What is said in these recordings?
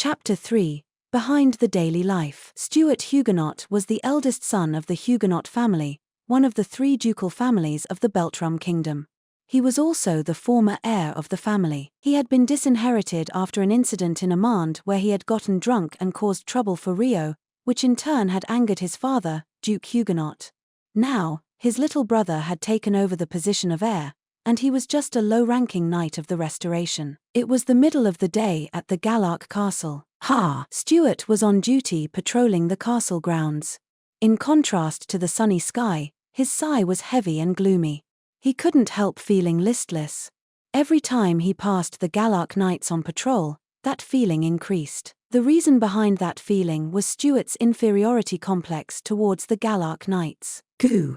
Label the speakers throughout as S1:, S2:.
S1: Chapter 3. Behind the Daily Life. Stuart Huguenot was the eldest son of the Huguenot family, one of the 3 ducal families of the Beltrum Kingdom. He was also the former heir of the family. He had been disinherited after an incident in Amand where he had gotten drunk and caused trouble for Rio, which in turn had angered his father, Duke Huguenot. Now, his little brother had taken over the position of heir, and he was just a low-ranking knight of the Restoration. It was the middle of the day at the Galark Castle. Stuart was on duty patrolling the castle grounds. In contrast to the sunny sky, his sigh was heavy and gloomy. He couldn't help feeling listless. Every time he passed the Galark Knights on patrol, that feeling increased. The reason behind that feeling was Stuart's inferiority complex towards the Galark Knights.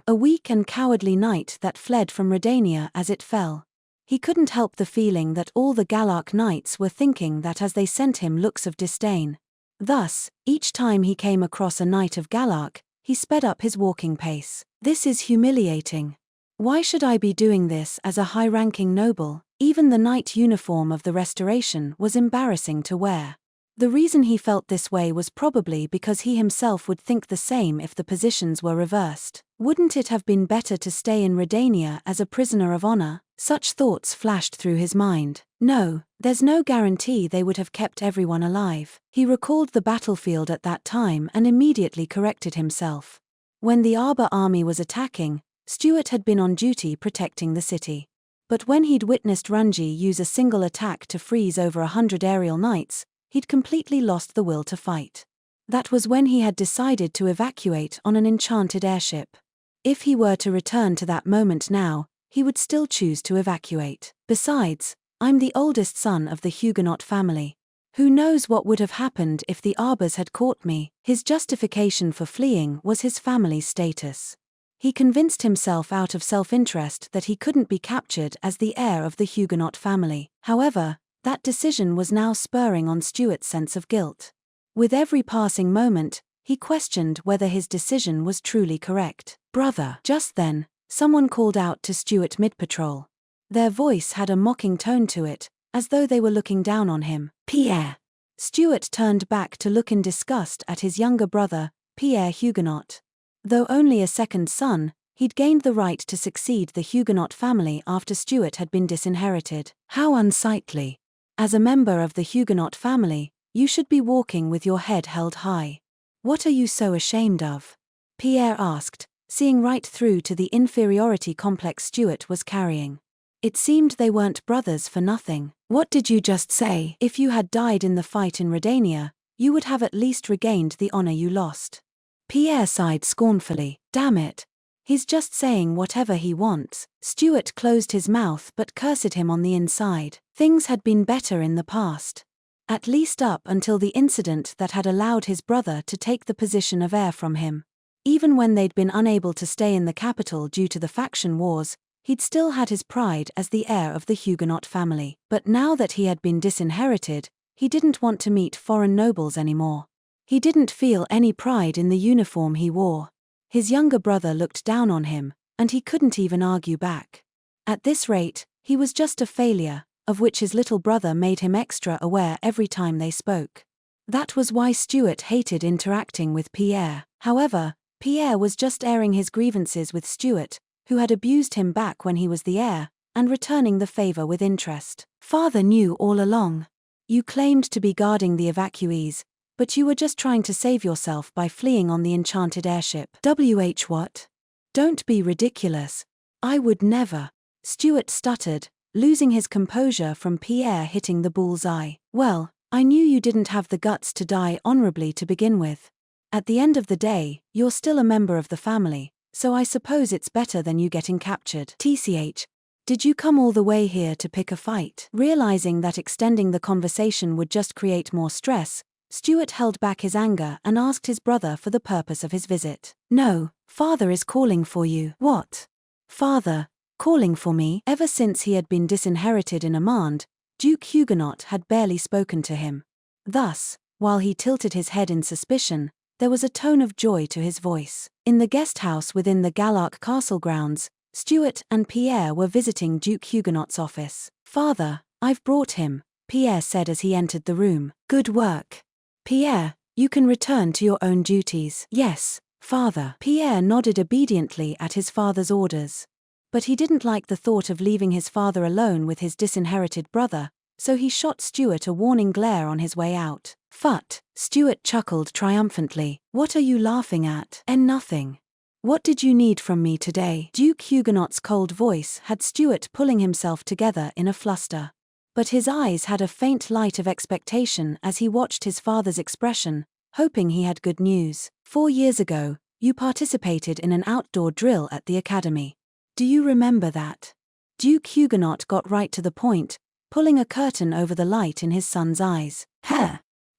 S1: A weak and cowardly knight that fled from Redania as it fell. He couldn't help the feeling that all the Galark Knights were thinking that as they sent him looks of disdain. Thus, each time he came across a knight of Galark, he sped up his walking pace. This is humiliating. Why should I be doing this as a high-ranking noble? Even the knight uniform of the Restoration was embarrassing to wear. The reason he felt this way was probably because he himself would think the same if the positions were reversed. Wouldn't it have been better to stay in Redania as a prisoner of honor? Such thoughts flashed through his mind. No, there's no guarantee they would have kept everyone alive. He recalled the battlefield at that time and immediately corrected himself. When the Arbor army was attacking, Stuart had been on duty protecting the city. But when he'd witnessed Runji use a single attack to freeze over 100 aerial knights, he'd completely lost the will to fight. That was when he had decided to evacuate on an enchanted airship. If he were to return to that moment now, he would still choose to evacuate. Besides, I'm the oldest son of the Huguenot family. Who knows what would have happened if the Arbors had caught me? His justification for fleeing was his family's status. He convinced himself out of self-interest that he couldn't be captured as the heir of the Huguenot family. However, that decision was now spurring on Stuart's sense of guilt. With every passing moment, he questioned whether his decision was truly correct. "Brother!" Just then, someone called out to Stuart mid-patrol. Their voice had a mocking tone to it, as though they were looking down on him. "Pierre!" Stuart turned back to look in disgust at his younger brother, Pierre Huguenot. Though only a second son, he'd gained the right to succeed the Huguenot family after Stuart had been disinherited. How unsightly. As a member of the Huguenot family, you should be walking with your head held high. What are you so ashamed of? Pierre asked, seeing right through to the inferiority complex Stuart was carrying. It seemed they weren't brothers for nothing. What did you just say? If you had died in the fight in Redania, you would have at least regained the honor you lost. Pierre sighed scornfully. Damn it. He's just saying whatever he wants. Stuart closed his mouth but cursed him on the inside. Things had been better in the past. At least up until the incident that had allowed his brother to take the position of heir from him. Even when they'd been unable to stay in the capital due to the faction wars, he'd still had his pride as the heir of the Huguenot family. But now that he had been disinherited, he didn't want to meet foreign nobles anymore. He didn't feel any pride in the uniform he wore. His younger brother looked down on him, and he couldn't even argue back. At this rate, he was just a failure, of which his little brother made him extra aware every time they spoke. That was why Stuart hated interacting with Pierre. However, Pierre was just airing his grievances with Stuart, who had abused him back when he was the heir, and returning the favor with interest. Father knew all along. You claimed to be guarding the evacuees, but you were just trying to save yourself by fleeing on the enchanted airship. What? Don't be ridiculous. I would never. Stuart stuttered, losing his composure from Pierre hitting the bullseye. Well, I knew you didn't have the guts to die honorably to begin with. At the end of the day, you're still a member of the family, so I suppose it's better than you getting captured. Did you come all the way here to pick a fight? Realizing that extending the conversation would just create more stress, Stuart held back his anger and asked his brother for the purpose of his visit. No, father is calling for you. What? Father, calling for me? Ever since he had been disinherited in Amand, Duke Huguenot had barely spoken to him. Thus, while he tilted his head in suspicion, there was a tone of joy to his voice. In the guest house within the Galark Castle grounds, Stuart and Pierre were visiting Duke Huguenot's office. Father, I've brought him. Pierre said as he entered the room. Good work. Pierre, you can return to your own duties. Yes, father. Pierre nodded obediently at his father's orders. But he didn't like the thought of leaving his father alone with his disinherited brother, so he shot Stuart a warning glare on his way out. Phut! Stuart chuckled triumphantly. What are you laughing at? Nothing. What did you need from me today? Duke Huguenot's cold voice had Stuart pulling himself together in a fluster. But his eyes had a faint light of expectation as he watched his father's expression, hoping he had good news. 4 years ago, you participated in an outdoor drill at the academy. Do you remember that? Duke Huguenot got right to the point, pulling a curtain over the light in his son's eyes.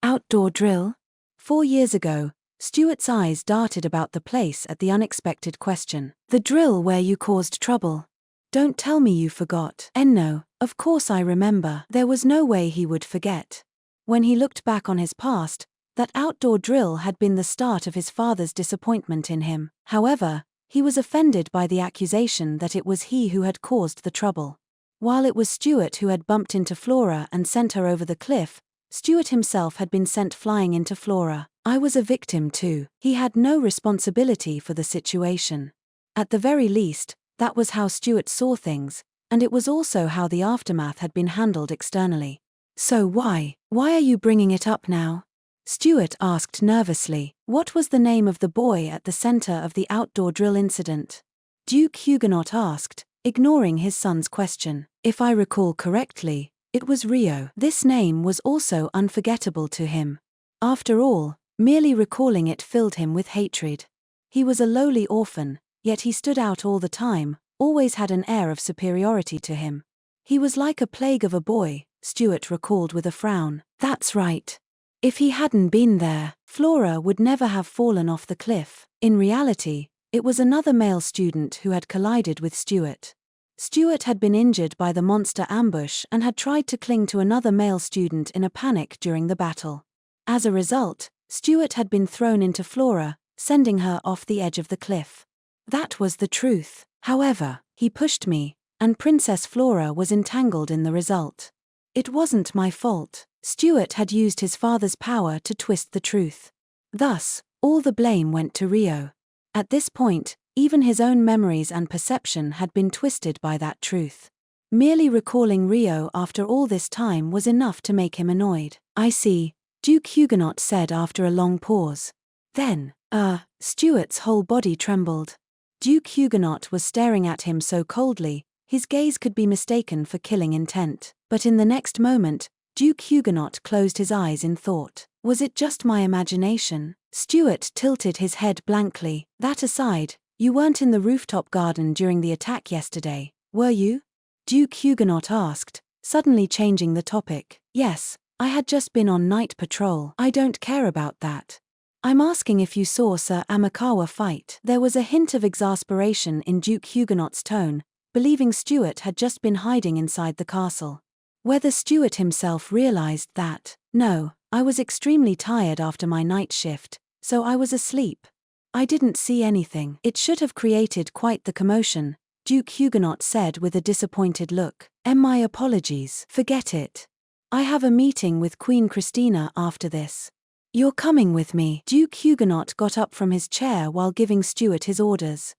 S1: Outdoor drill? 4 years ago, Stuart's eyes darted about the place at the unexpected question. The drill where you caused trouble. Don't tell me you forgot. No, of course I remember. There was no way he would forget. When he looked back on his past, that outdoor drill had been the start of his father's disappointment in him. However, he was offended by the accusation that it was he who had caused the trouble. While it was Stuart who had bumped into Flora and sent her over the cliff, Stuart himself had been sent flying into Flora. I was a victim too. He had no responsibility for the situation. At the very least, that was how Stuart saw things, and it was also how the aftermath had been handled externally. So why are you bringing it up now? Stuart asked nervously. What was the name of the boy at the center of the outdoor drill incident? Duke Huguenot asked, ignoring his son's question. If I recall correctly, it was Rio. This name was also unforgettable to him. After all, merely recalling it filled him with hatred. He was a lowly orphan, yet he stood out all the time, always had an air of superiority to him. He was like a plague of a boy, Stuart recalled with a frown. That's right. If he hadn't been there, Flora would never have fallen off the cliff. In reality, it was another male student who had collided with Stuart. Stuart had been injured by the monster ambush and had tried to cling to another male student in a panic during the battle. As a result, Stuart had been thrown into Flora, sending her off the edge of the cliff. That was the truth. However, he pushed me, and Princess Flora was entangled in the result. It wasn't my fault. Stuart had used his father's power to twist the truth. Thus, all the blame went to Rio. At this point, even his own memories and perception had been twisted by that truth. Merely recalling Rio after all this time was enough to make him annoyed. I see, Duke Huguenot said after a long pause. Then, Stuart's whole body trembled. Duke Huguenot was staring at him so coldly, his gaze could be mistaken for killing intent. But in the next moment, Duke Huguenot closed his eyes in thought. Was it just my imagination? Stuart tilted his head blankly. That aside, you weren't in the rooftop garden during the attack yesterday, were you? Duke Huguenot asked, suddenly changing the topic. Yes, I had just been on night patrol. I don't care about that. I'm asking if you saw Sir Amakawa fight. There was a hint of exasperation in Duke Huguenot's tone, believing Stuart had just been hiding inside the castle. Whether Stuart himself realized that. No, I was extremely tired after my night shift, so I was asleep. I didn't see anything. It should have created quite the commotion, Duke Huguenot said with a disappointed look. My apologies. Forget it. I have a meeting with Queen Christina after this. You're coming with me. Duke Huguenot got up from his chair while giving Stuart his orders.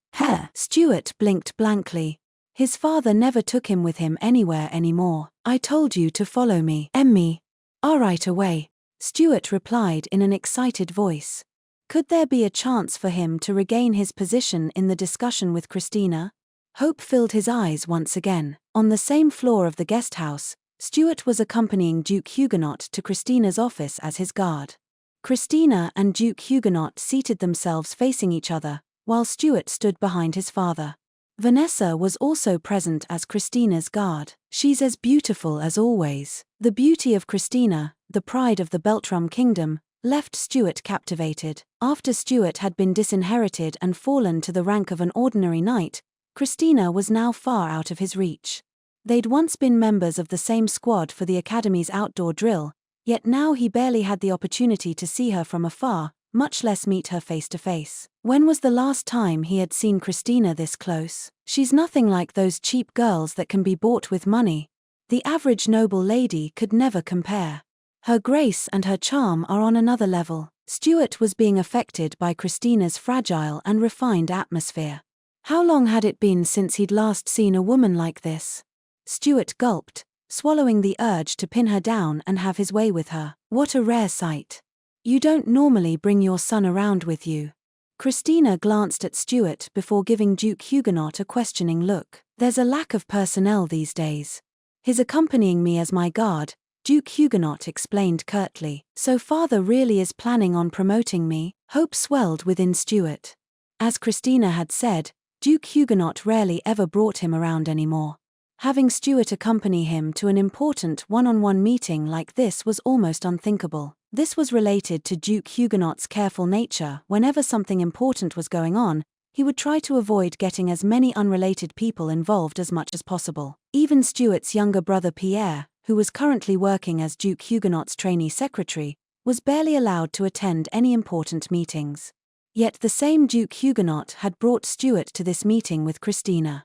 S1: Stuart blinked blankly. His father never took him with him anywhere anymore. I told you to follow me. Me. All right, away. Stuart replied in an excited voice. Could there be a chance for him to regain his position in the discussion with Christina? Hope filled his eyes once again. On the same floor of the guest house, Stuart was accompanying Duke Huguenot to Christina's office as his guard. Christina and Duke Huguenot seated themselves facing each other, while Stuart stood behind his father. Vanessa was also present as Christina's guard. She's as beautiful as always. The beauty of Christina, the pride of the Beltrum kingdom, left Stuart captivated. After Stuart had been disinherited and fallen to the rank of an ordinary knight, Christina was now far out of his reach. They'd once been members of the same squad for the Academy's outdoor drill, yet now he barely had the opportunity to see her from afar, much less meet her face to face. When was the last time he had seen Christina this close? She's nothing like those cheap girls that can be bought with money. The average noble lady could never compare. Her grace and her charm are on another level. Stuart was being affected by Christina's fragile and refined atmosphere. How long had it been since he'd last seen a woman like this? Stuart gulped, swallowing the urge to pin her down and have his way with her. What a rare sight. You don't normally bring your son around with you. Christina glanced at Stuart before giving Duke Huguenot a questioning look. There's a lack of personnel these days. He's accompanying me as my guard, Duke Huguenot explained curtly. So father really is planning on promoting me? Hope swelled within Stuart. As Christina had said, Duke Huguenot rarely ever brought him around anymore. Having Stuart accompany him to an important one-on-one meeting like this was almost unthinkable. This was related to Duke Huguenot's careful nature. Whenever something important was going on, he would try to avoid getting as many unrelated people involved as much as possible. Even Stuart's younger brother Pierre, who was currently working as Duke Huguenot's trainee secretary, was barely allowed to attend any important meetings. Yet the same Duke Huguenot had brought Stuart to this meeting with Christina.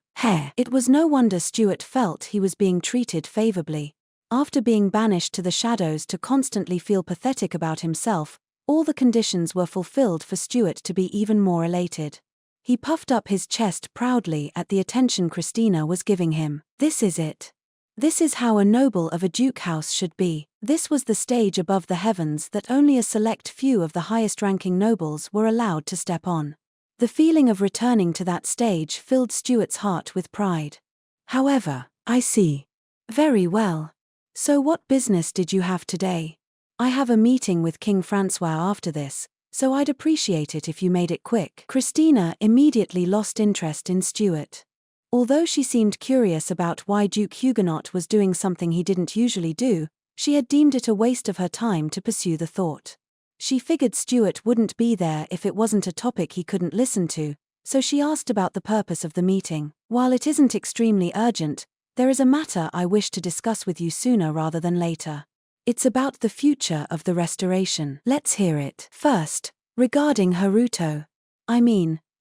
S1: It was no wonder Stuart felt he was being treated favorably. After being banished to the shadows to constantly feel pathetic about himself, all the conditions were fulfilled for Stuart to be even more elated. He puffed up his chest proudly at the attention Christina was giving him. This is it. This is how a noble of a duke house should be. This was the stage above the heavens that only a select few of the highest-ranking nobles were allowed to step on. The feeling of returning to that stage filled Stuart's heart with pride. However, I see. Very well. So what business did you have today? I have a meeting with King Francois after this, so I'd appreciate it if you made it quick. Christina immediately lost interest in Stuart. Although she seemed curious about why Duke Huguenot was doing something he didn't usually do, she had deemed it a waste of her time to pursue the thought. She figured Stuart wouldn't be there if it wasn't a topic he couldn't listen to, so she asked about the purpose of the meeting. While it isn't extremely urgent, there is a matter I wish to discuss with you sooner rather than later. It's about the future of the restoration. Let's hear it. First, regarding Haruto.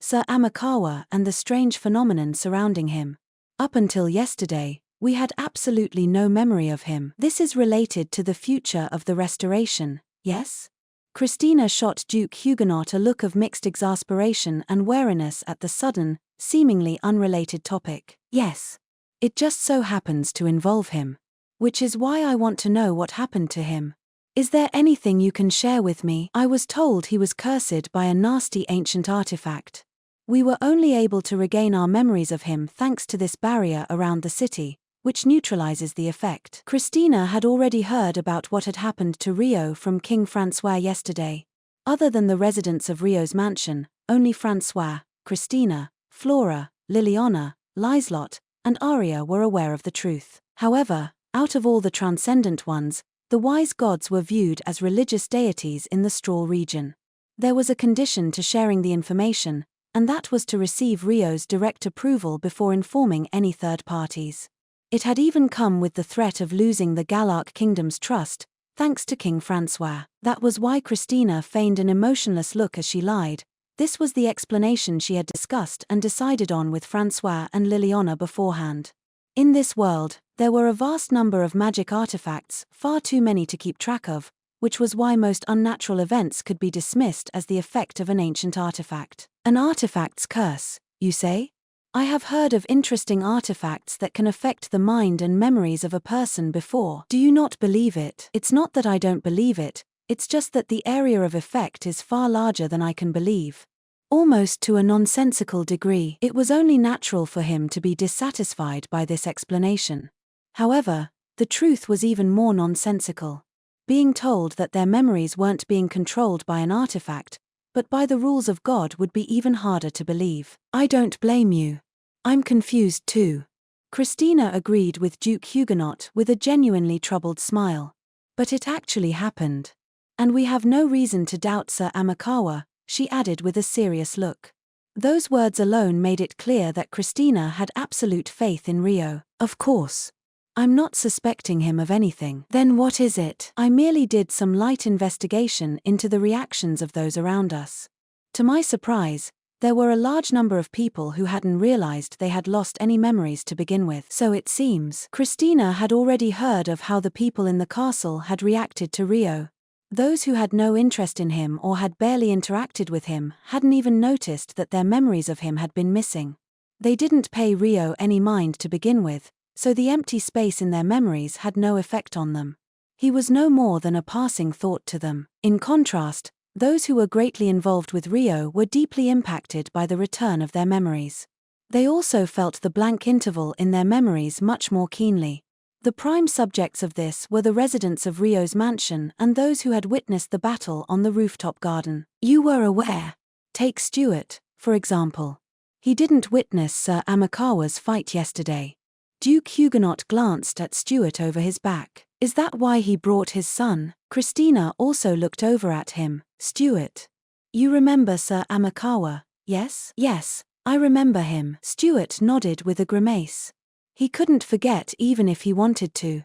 S1: Sir Amakawa and the strange phenomenon surrounding him. Up until yesterday, we had absolutely no memory of him. This is related to the future of the restoration, yes? Christina shot Duke Huguenot a look of mixed exasperation and wariness at the sudden, seemingly unrelated topic. Yes. It just so happens to involve him. Which is why I want to know what happened to him. Is there anything you can share with me? I was told he was cursed by a nasty ancient artifact. We were only able to regain our memories of him thanks to this barrier around the city, which neutralizes the effect. Christina had already heard about what had happened to Rio from King Francois yesterday. Other than the residents of Rio's mansion, only Francois, Christina, Flora, Liliana, Liselot, and Aria were aware of the truth. However, out of all the transcendent ones, the wise gods were viewed as religious deities in the Straw region. There was a condition to sharing the information, and that was to receive Rio's direct approval before informing any third parties. It had even come with the threat of losing the Galark Kingdom's trust, thanks to King Francois. That was why Christina feigned an emotionless look as she lied. This was the explanation she had discussed and decided on with Francois and Liliana beforehand. In this world, there were a vast number of magic artifacts, far too many to keep track of, which was why most unnatural events could be dismissed as the effect of an ancient artifact. An artifact's curse, you say? I have heard of interesting artifacts that can affect the mind and memories of a person before. Do you not believe it? It's not that I don't believe it, it's just that the area of effect is far larger than I can believe. Almost to a nonsensical degree. It was only natural for him to be dissatisfied by this explanation. However, the truth was even more nonsensical. Being told that their memories weren't being controlled by an artifact, but by the rules of God would be even harder to believe. I don't blame you. I'm confused too. Christina agreed with Duke Huguenot with a genuinely troubled smile. But it actually happened. And we have no reason to doubt Sir Amakawa, she added with a serious look. Those words alone made it clear that Christina had absolute faith in Rio. Of course. I'm not suspecting him of anything. Then what is it? I merely did some light investigation into the reactions of those around us. To my surprise, There were a large number of people who hadn't realized they had lost any memories to begin with. So it seems, Christina had already heard of how the people in the castle had reacted to Ryo. Those who had no interest in him or had barely interacted with him hadn't even noticed that their memories of him had been missing. They didn't pay Ryo any mind to begin with, so the empty space in their memories had no effect on them. He was no more than a passing thought to them. In contrast, those who were greatly involved with Ryo were deeply impacted by the return of their memories. They also felt the blank interval in their memories much more keenly. The prime subjects of this were the residents of Ryo's mansion and those who had witnessed the battle on the rooftop garden. You were aware. Take Stuart, for example. He didn't witness Sir Amakawa's fight yesterday. Duke Huguenot glanced at Stuart over his back. Is that why he brought his son? Christina also looked over at him. Stuart. You remember Sir Amakawa, yes? Yes, I remember him. Stuart nodded with a grimace. He couldn't forget even if he wanted to.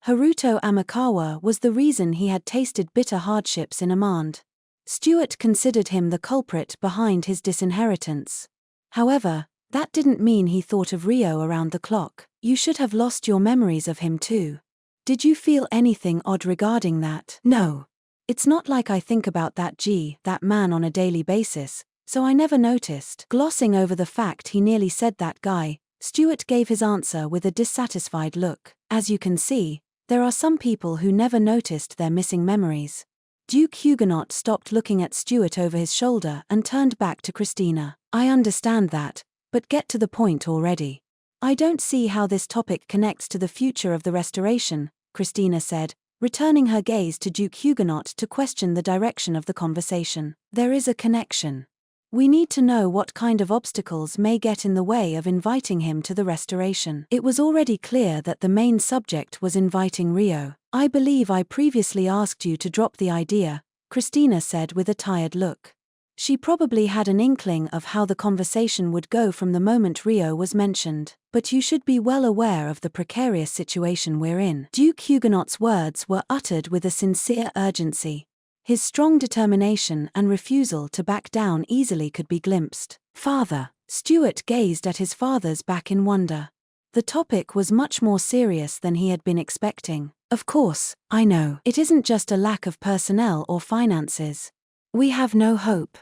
S1: Haruto Amakawa was the reason he had tasted bitter hardships in Amand. Stuart considered him the culprit behind his disinheritance. However, that didn't mean he thought of Ryo around the clock. You should have lost your memories of him too. Did you feel anything odd regarding that? No. It's not like I think about that man on a daily basis, so I never noticed. Glossing over the fact he nearly said that guy, Stuart gave his answer with a dissatisfied look. As you can see, there are some people who never noticed their missing memories. Duke Huguenot stopped looking at Stuart over his shoulder and turned back to Christina. I understand that, but get to the point already. I don't see how this topic connects to the future of the restoration, Christina said, returning her gaze to Duke Huguenot to question the direction of the conversation. There is a connection. We need to know what kind of obstacles may get in the way of inviting him to the restoration. It was already clear that the main subject was inviting Ryo. I believe I previously asked you to drop the idea, Christina said with a tired look. She probably had an inkling of how the conversation would go from the moment Ryo was mentioned. But you should be well aware of the precarious situation we're in. Duke Huguenot's words were uttered with a sincere urgency. His strong determination and refusal to back down easily could be glimpsed. Father, Stuart gazed at his father's back in wonder. The topic was much more serious than he had been expecting. Of course, I know. It isn't just a lack of personnel or finances. We have no hope.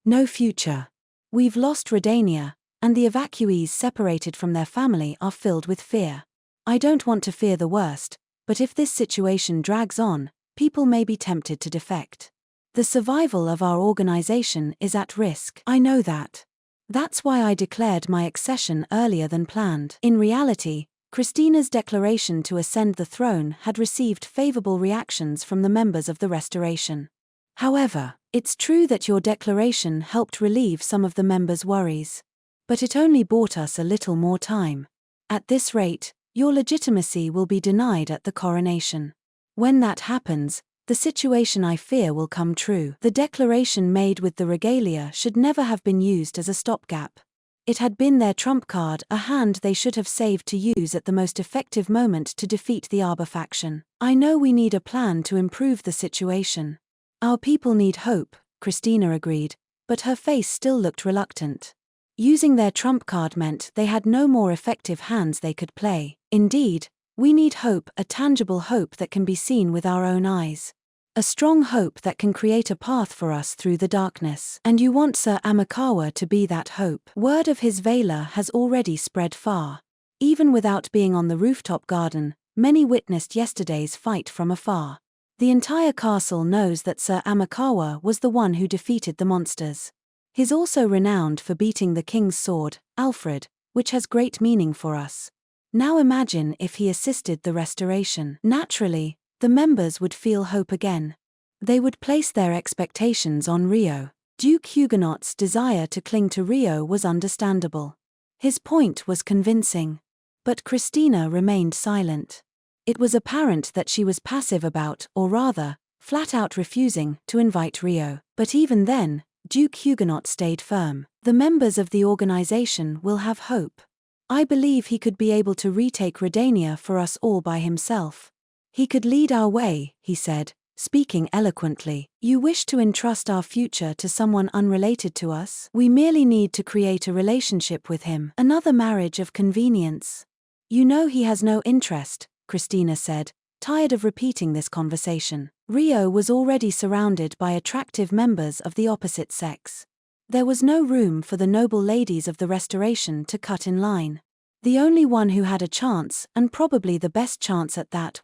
S1: No future. We've lost Redania, and the evacuees separated from their family are filled with fear. I don't want to fear the worst, but if this situation drags on, people may be tempted to defect. The survival of our organization is at risk. I know that. That's why I declared my accession earlier than planned. In reality, Christina's declaration to ascend the throne had received favorable reactions from the members of the restoration. However, it's true that your declaration helped relieve some of the members' worries. But it only bought us a little more time. At this rate, your legitimacy will be denied at the coronation. When that happens, the situation I fear will come true. The declaration made with the regalia should never have been used as a stopgap. It had been their trump card, a hand they should have saved to use at the most effective moment to defeat the Arbor faction. I know we need a plan to improve the situation. Our people need hope, Christina agreed, but her face still looked reluctant. Using their trump card meant they had no more effective hands they could play. Indeed, we need hope, a tangible hope that can be seen with our own eyes. A strong hope that can create a path for us through the darkness. And you want Sir Amakawa to be that hope. Word of his valor has already spread far. Even without being on the rooftop garden, many witnessed yesterday's fight from afar. The entire castle knows that Sir Amakawa was the one who defeated the monsters. He's also renowned for beating the king's sword, Alfred, which has great meaning for us. Now imagine if he assisted the restoration. Naturally, the members would feel hope again. They would place their expectations on Ryo. Duke Huguenot's desire to cling to Ryo was understandable. His point was convincing. But Christina remained silent. It was apparent that she was passive about, or rather, flat out refusing, to invite Ryo. But even then, Duke Huguenot stayed firm. The members of the organization will have hope. I believe he could be able to retake Redania for us all by himself. He could lead our way, he said, speaking eloquently. You wish to entrust our future to someone unrelated to us? We merely need to create a relationship with him. Another marriage of convenience. You know he has no interest, Christina said, tired of repeating this conversation. Rio was already surrounded by attractive members of the opposite sex. There was no room for the noble ladies of the Restoration to cut in line. The only one who had a chance, and probably the best chance at that,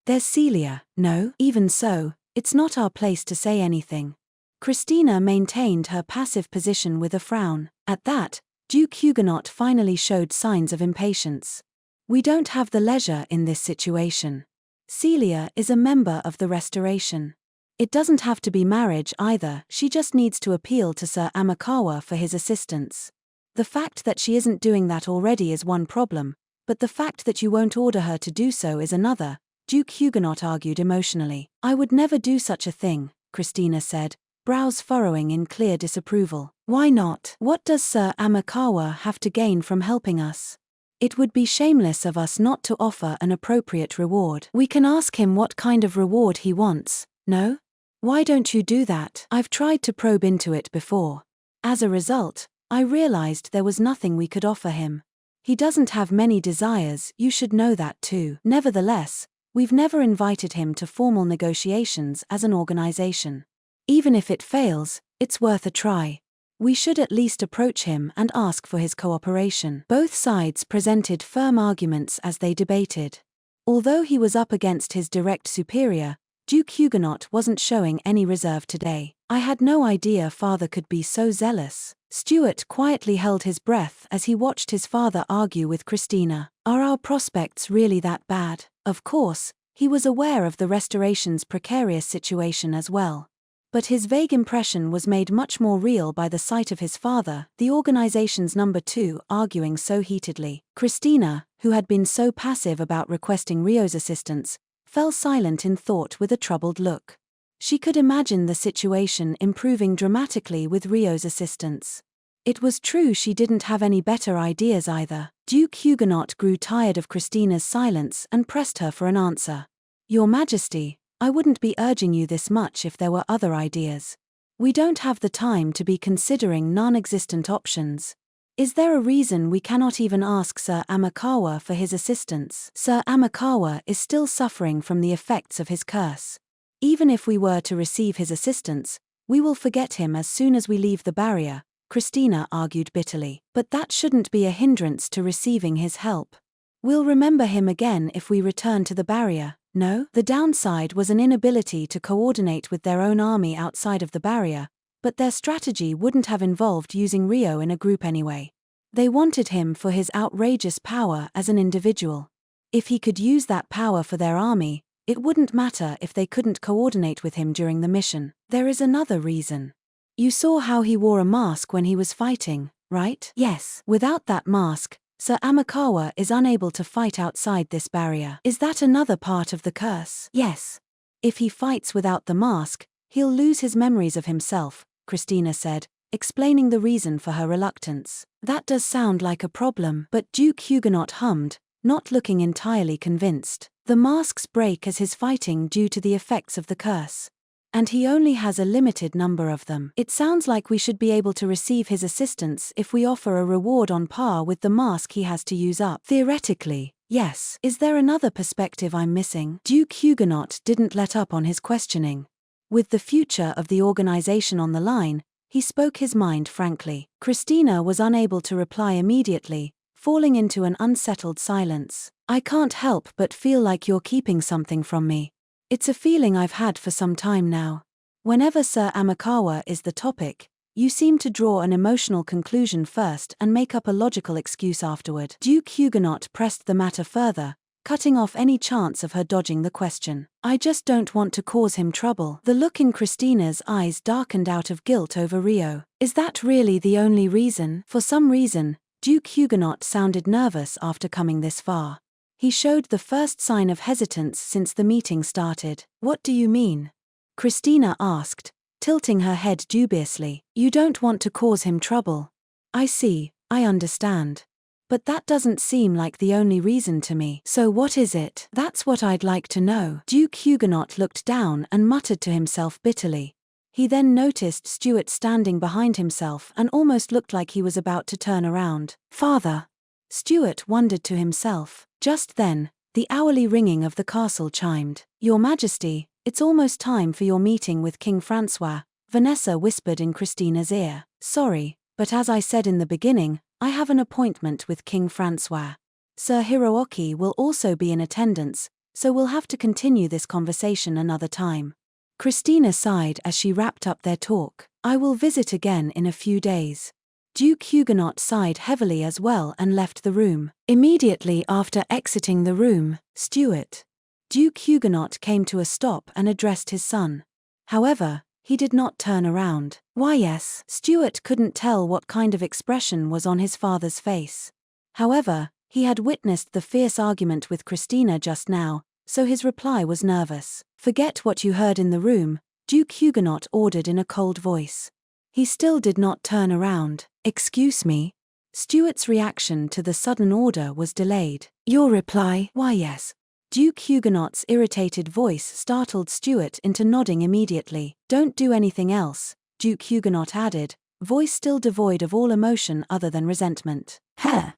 S1: there's Celia. No, even so, it's not our place to say anything. Christina maintained her passive position with a frown. At that, Duke Huguenot finally showed signs of impatience. We don't have the leisure in this situation. Celia is a member of the Restoration. It doesn't have to be marriage either, she just needs to appeal to Sir Amakawa for his assistance. The fact that she isn't doing that already is one problem, but the fact that you won't order her to do so is another, Duke Huguenot argued emotionally. I would never do such a thing, Christina said, brows furrowing in clear disapproval. Why not? What does Sir Amakawa have to gain from helping us? It would be shameless of us not to offer an appropriate reward. We can ask him what kind of reward he wants, no? Why don't you do that? I've tried to probe into it before. As a result, I realized there was nothing we could offer him. He doesn't have many desires, you should know that too. Nevertheless, we've never invited him to formal negotiations as an organization. Even if it fails, it's worth a try. We should at least approach him and ask for his cooperation. Both sides presented firm arguments as they debated. Although he was up against his direct superior, Duke Huguenot wasn't showing any reserve today. I had no idea father could be so zealous. Stuart quietly held his breath as he watched his father argue with Christina. Are our prospects really that bad? Of course, he was aware of the Restoration's precarious situation as well. But his vague impression was made much more real by the sight of his father, the organization's number 2, arguing so heatedly. Christina, who had been so passive about requesting Rio's assistance, fell silent in thought with a troubled look. She could imagine the situation improving dramatically with Rio's assistance. It was true she didn't have any better ideas either. Duke Huguenot grew tired of Christina's silence and pressed her for an answer. Your Majesty, I wouldn't be urging you this much if there were other ideas. We don't have the time to be considering non-existent options. Is there a reason we cannot even ask Sir Amakawa for his assistance? Sir Amakawa is still suffering from the effects of his curse. Even if we were to receive his assistance, we will forget him as soon as we leave the barrier, Christina argued bitterly. But that shouldn't be a hindrance to receiving his help. We'll remember him again if we return to the barrier, no? The downside was an inability to coordinate with their own army outside of the barrier, but their strategy wouldn't have involved using Rio in a group anyway. They wanted him for his outrageous power as an individual. If he could use that power for their army, it wouldn't matter if they couldn't coordinate with him during the mission. There is another reason. You saw how he wore a mask when he was fighting, right? Yes. Without that mask, Sir Amakawa is unable to fight outside this barrier. Is that another part of the curse? Yes. If he fights without the mask, he'll lose his memories of himself, Christina said, explaining the reason for her reluctance. That does sound like a problem, but Duke Huguenot hummed, not looking entirely convinced. The masks break as his fighting due to the effects of the curse. And he only has a limited number of them. It sounds like we should be able to receive his assistance if we offer a reward on par with the mask he has to use up. Theoretically, yes. Is there another perspective I'm missing? Duke Huguenot didn't let up on his questioning. With the future of the organization on the line, he spoke his mind frankly. Christina was unable to reply immediately, falling into an unsettled silence. I can't help but feel like you're keeping something from me. It's a feeling I've had for some time now. Whenever Sir Amakawa is the topic, you seem to draw an emotional conclusion first and make up a logical excuse afterward. Duke Huguenot pressed the matter further, cutting off any chance of her dodging the question. I just don't want to cause him trouble. The look in Christina's eyes darkened out of guilt over Rio. Is that really the only reason? For some reason, Duke Huguenot sounded nervous after coming this far. He showed the first sign of hesitance since the meeting started. What do you mean? Christina asked, tilting her head dubiously. You don't want to cause him trouble. I see, I understand. But that doesn't seem like the only reason to me. So what is it? That's what I'd like to know. Duke Huguenot looked down and muttered to himself bitterly. He then noticed Stuart standing behind himself and almost looked like he was about to turn around. Father! Stuart wondered to himself. Just then, the hourly ringing of the castle chimed. Your Majesty, it's almost time for your meeting with King Francois, Vanessa whispered in Christina's ear. Sorry, but as I said in the beginning, I have an appointment with King Francois. Sir Hiroaki will also be in attendance, so we'll have to continue this conversation another time. Christina sighed as she wrapped up their talk. I will visit again in a few days. Duke Huguenot sighed heavily as well and left the room. Immediately after exiting the room, Duke Huguenot came to a stop and addressed his son. However, he did not turn around. Why yes, Stuart couldn't tell what kind of expression was on his father's face. However, he had witnessed the fierce argument with Christina just now, so his reply was nervous. Forget what you heard in the room, Duke Huguenot ordered in a cold voice. He still did not turn around. Excuse me? Stuart's reaction to the sudden order was delayed. Your reply? Why yes. Duke Huguenot's irritated voice startled Stuart into nodding immediately. Don't do anything else, Duke Huguenot added, voice still devoid of all emotion other than resentment.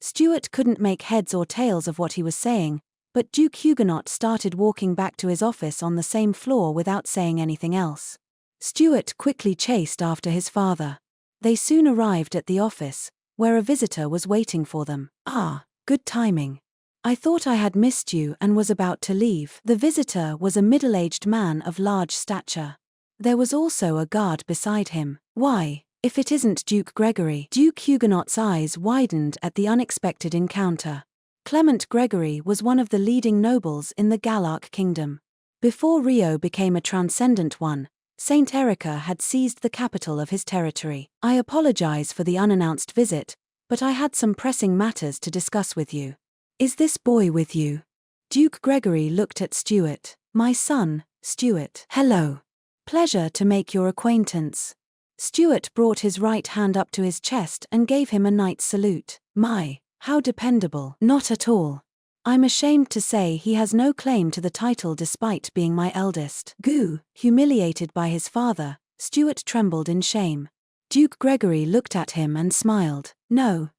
S1: Stuart couldn't make heads or tails of what he was saying, but Duke Huguenot started walking back to his office on the same floor without saying anything else. Stuart quickly chased after his father. They soon arrived at the office, where a visitor was waiting for them. Ah, good timing. I thought I had missed you and was about to leave. The visitor was a middle-aged man of large stature. There was also a guard beside him. Why, if it isn't Duke Gregory? Duke Huguenot's eyes widened at the unexpected encounter. Clement Gregory was one of the leading nobles in the Galark Kingdom. Before Rio became a transcendent one, Saint Erica had seized the capital of his territory. I apologize for the unannounced visit, but I had some pressing matters to discuss with you. Is this boy with you? Duke Gregory looked at Stuart. My son, Stuart. Hello. Pleasure to make your acquaintance. Stuart brought his right hand up to his chest and gave him a knight's salute. My, how dependable. Not at all. I'm ashamed to say he has no claim to the title despite being my eldest. Goo. Humiliated by his father, Stuart trembled in shame. Duke Gregory looked at him and smiled. No,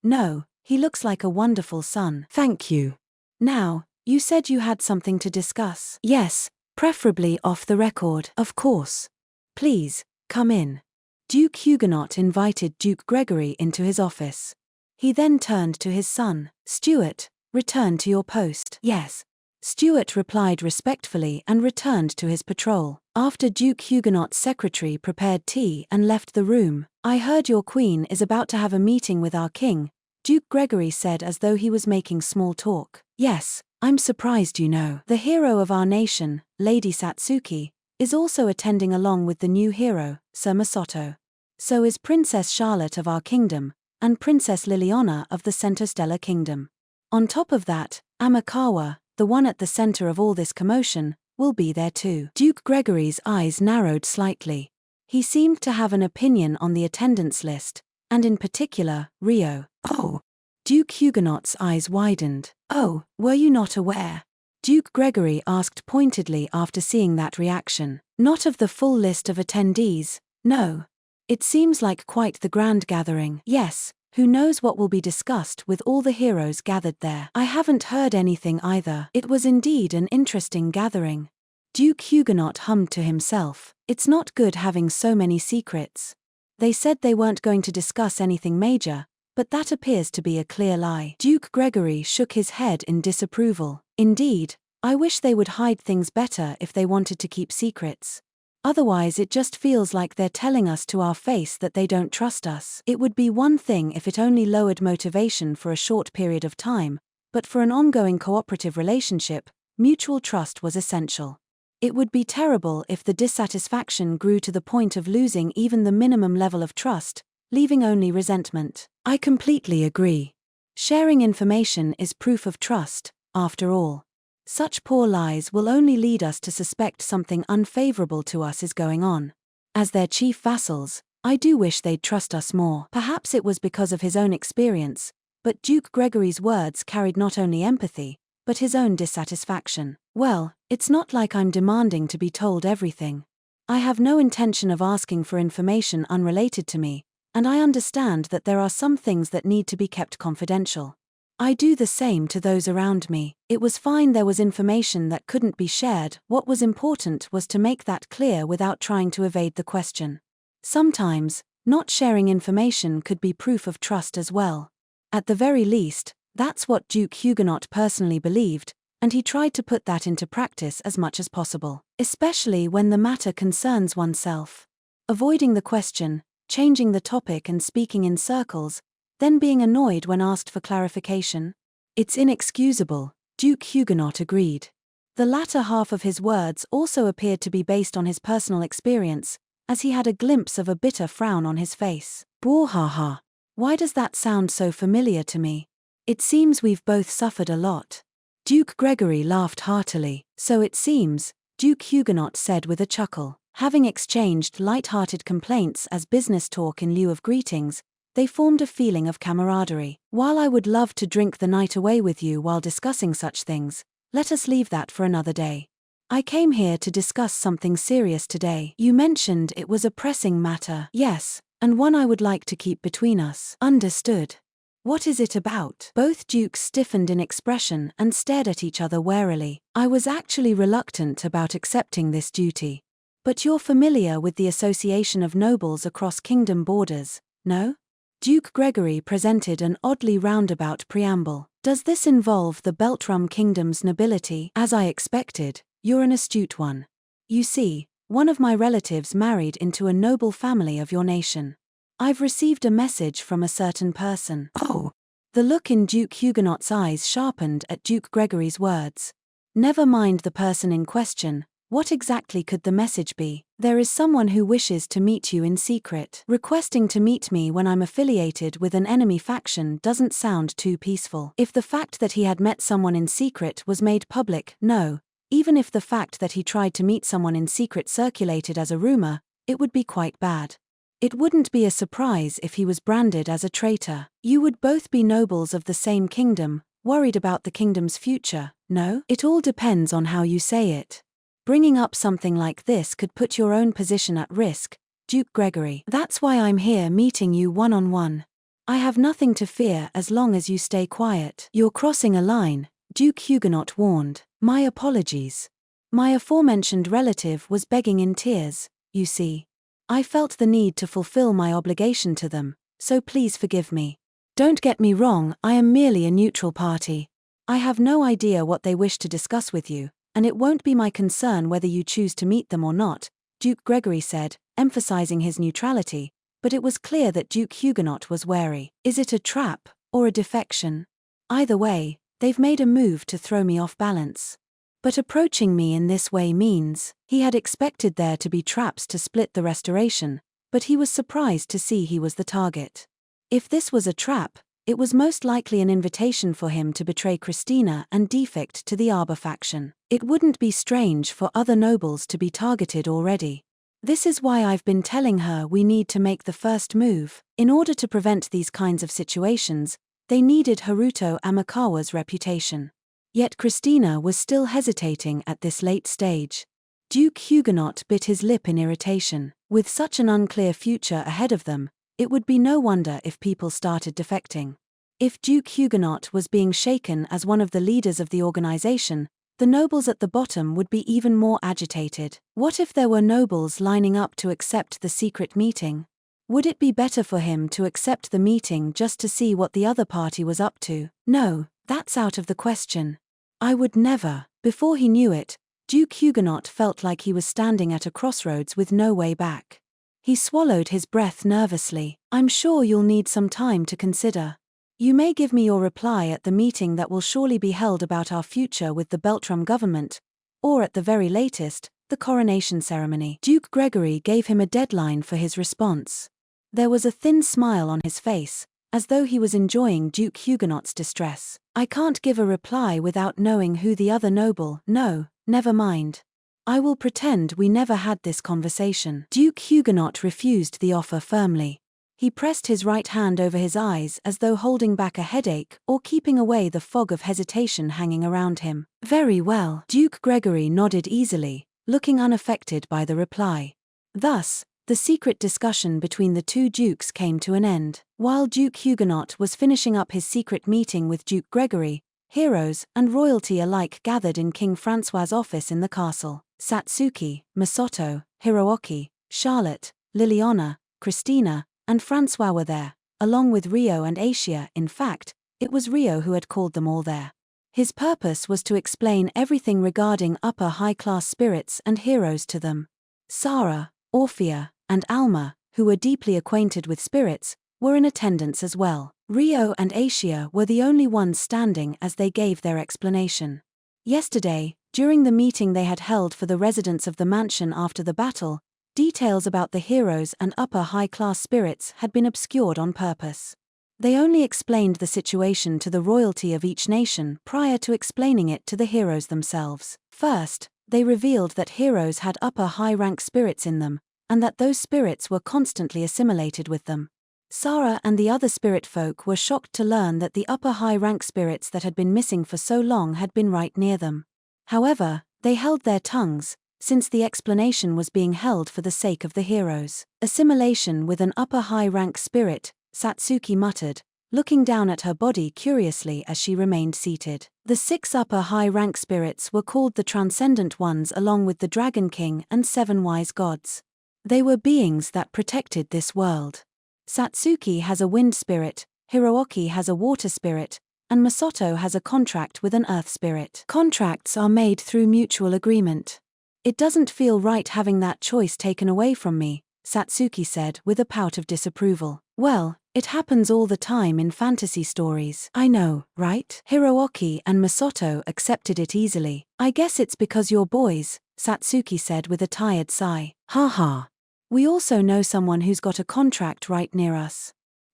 S1: he looks like a wonderful son. Thank you. Now, you said you had something to discuss. Yes, preferably off the record. Of course. Please, come in. Duke Huguenot invited Duke Gregory into his office. He then turned to his son. Stuart, return to your post. Yes. Stuart replied respectfully and returned to his patrol. After Duke Huguenot's secretary prepared tea and left the room, I heard your queen is about to have a meeting with our king, Duke Gregory said as though he was making small talk. Yes, I'm surprised you know. The hero of our nation, Lady Satsuki, is also attending along with the new hero, Sir Masato. So is Princess Charlotte of our kingdom, and Princess Liliana of the Centostellar Kingdom. On top of that, Amakawa, the one at the center of all this commotion, will be there too. Duke Gregory's eyes narrowed slightly. He seemed to have an opinion on the attendance list, and in particular, Rio. Oh. Duke Huguenot's eyes widened. Oh, were you not aware? Duke Gregory asked pointedly after seeing that reaction. Not of the full list of attendees, no. It seems like quite the grand gathering. Yes, who knows what will be discussed with all the heroes gathered there. I haven't heard anything either. It was indeed an interesting gathering. Duke Huguenot hummed to himself. It's not good having so many secrets. They said they weren't going to discuss anything major, but that appears to be a clear lie. Duke Gregory shook his head in disapproval. Indeed, I wish they would hide things better if they wanted to keep secrets. Otherwise it just feels like they're telling us to our face that they don't trust us. It would be one thing if it only lowered motivation for a short period of time, but for an ongoing cooperative relationship, mutual trust was essential. It would be terrible if the dissatisfaction grew to the point of losing even the minimum level of trust, leaving only resentment. I completely agree. Sharing information is proof of trust, after all. Such poor lies will only lead us to suspect something unfavorable to us is going on. As their chief vassals, I do wish they'd trust us more. Perhaps it was because of his own experience, But Duke Gregory's words carried not only empathy, but his own dissatisfaction. Well, it's not like I'm demanding to be told everything. I have no intention of asking for information unrelated to me, and I understand that there are some things that need to be kept confidential. I do the same to those around me. It was fine there was information that couldn't be shared. What was important was to make that clear without trying to evade the question. Sometimes, not sharing information could be proof of trust as well. At the very least, that's what Duke Huguenot personally believed, and he tried to put that into practice as much as possible, especially when the matter concerns oneself. Avoiding the question, changing the topic and speaking in circles, then being annoyed when asked for clarification? It's inexcusable, Duke Huguenot agreed. The latter half of his words also appeared to be based on his personal experience, as he had a glimpse of a bitter frown on his face. Brouhaha. Why does that sound so familiar to me? It seems we've both suffered a lot. Duke Gregory laughed heartily. So it seems, Duke Huguenot said with a chuckle. Having exchanged light-hearted complaints as business talk in lieu of greetings, they formed a feeling of camaraderie. While I would love to drink the night away with you while discussing such things, let us leave that for another day. I came here to discuss something serious today. You mentioned it was a pressing matter. Yes, and one I would like to keep between us. Understood. What is it about? Both dukes stiffened in expression and stared at each other warily. I was actually reluctant about accepting this duty. But you're familiar with the association of nobles across kingdom borders, no? Duke Gregory presented an oddly roundabout preamble. Does this involve the Beltrum Kingdom's nobility? As I expected, you're an astute one. You see, one of my relatives married into a noble family of your nation. I've received a message from a certain person. Oh! The look in Duke Huguenot's eyes sharpened at Duke Gregory's words. Never mind the person in question. What exactly could the message be? There is someone who wishes to meet you in secret. Requesting to meet me when I'm affiliated with an enemy faction doesn't sound too peaceful. If the fact that he had met someone in secret was made public, no. Even if the fact that he tried to meet someone in secret circulated as a rumor, it would be quite bad. It wouldn't be a surprise if he was branded as a traitor. You would both be nobles of the same kingdom, worried about the kingdom's future, no? It all depends on how you say it. Bringing up something like this could put your own position at risk, Duke Gregory. That's why I'm here meeting you one-on-one. I have nothing to fear as long as you stay quiet. You're crossing a line, Duke Huguenot warned. My apologies. My aforementioned relative was begging in tears, you see. I felt the need to fulfill my obligation to them, so please forgive me. Don't get me wrong, I am merely a neutral party. I have no idea what they wish to discuss with you, and it won't be my concern whether you choose to meet them or not, Duke Gregory said, emphasizing his neutrality, but it was clear that Duke Huguenot was wary. Is it a trap, or a defection? Either way, they've made a move to throw me off balance. But approaching me in this way means, he had expected there to be traps to split the restoration, but he was surprised to see he was the target. If this was a trap, it was most likely an invitation for him to betray Christina and defect to the Arbor faction. It wouldn't be strange for other nobles to be targeted already. This is why I've been telling her we need to make the first move. In order to prevent these kinds of situations, they needed Haruto Amakawa's reputation. Yet Christina was still hesitating at this late stage. Duke Huguenot bit his lip in irritation. With such an unclear future ahead of them, it would be no wonder if people started defecting. If Duke Huguenot was being shaken as one of the leaders of the organization, the nobles at the bottom would be even more agitated. What if there were nobles lining up to accept the secret meeting? Would it be better for him to accept the meeting just to see what the other party was up to? No, that's out of the question. I would never. Before he knew it, Duke Huguenot felt like he was standing at a crossroads with no way back. He swallowed his breath nervously. I'm sure you'll need some time to consider. You may give me your reply at the meeting that will surely be held about our future with the Beltrum government, or at the very latest, the coronation ceremony. Duke Gregory gave him a deadline for his response. There was a thin smile on his face, as though he was enjoying Duke Huguenot's distress. I can't give a reply without knowing who the other noble. No, never mind. I will pretend we never had this conversation. Duke Huguenot refused the offer firmly. He pressed his right hand over his eyes as though holding back a headache or keeping away the fog of hesitation hanging around him. Very well. Duke Gregory nodded easily, looking unaffected by the reply. Thus, the secret discussion between the two dukes came to an end. While Duke Huguenot was finishing up his secret meeting with Duke Gregory, heroes and royalty alike gathered in King Francois's office in the castle. Satsuki, Masato, Hirooki, Charlotte, Liliana, Christina, and Francois were there, along with Rio and Asia. In fact, it was Rio who had called them all there. His purpose was to explain everything regarding upper high-class spirits and heroes to them. Sarah, Orphea, and Alma, who were deeply acquainted with spirits, were in attendance as well. Rio and Asia were the only ones standing as they gave their explanation. Yesterday, during the meeting they had held for the residents of the mansion after the battle, details about the heroes and upper high-class spirits had been obscured on purpose. They only explained the situation to the royalty of each nation prior to explaining it to the heroes themselves. First, they revealed that heroes had upper high-rank spirits in them, and that those spirits were constantly assimilated with them. Sarah and the other spirit folk were shocked to learn that the upper high-rank spirits that had been missing for so long had been right near them. However, they held their tongues, since the explanation was being held for the sake of the heroes. Assimilation with an upper high-rank spirit, Satsuki muttered, looking down at her body curiously as she remained seated. The 6 upper high-rank spirits were called the Transcendent Ones along with the Dragon King and 7 wise gods. They were beings that protected this world. Satsuki has a wind spirit, Hirooki has a water spirit, and Masato has a contract with an earth spirit. Contracts are made through mutual agreement. It doesn't feel right having that choice taken away from me, Satsuki said with a pout of disapproval. Well, it happens all the time in fantasy stories. I know, right? Hirooki and Masato accepted it easily. I guess it's because you're boys, Satsuki said with a tired sigh. Haha. We also know someone who's got a contract right near us.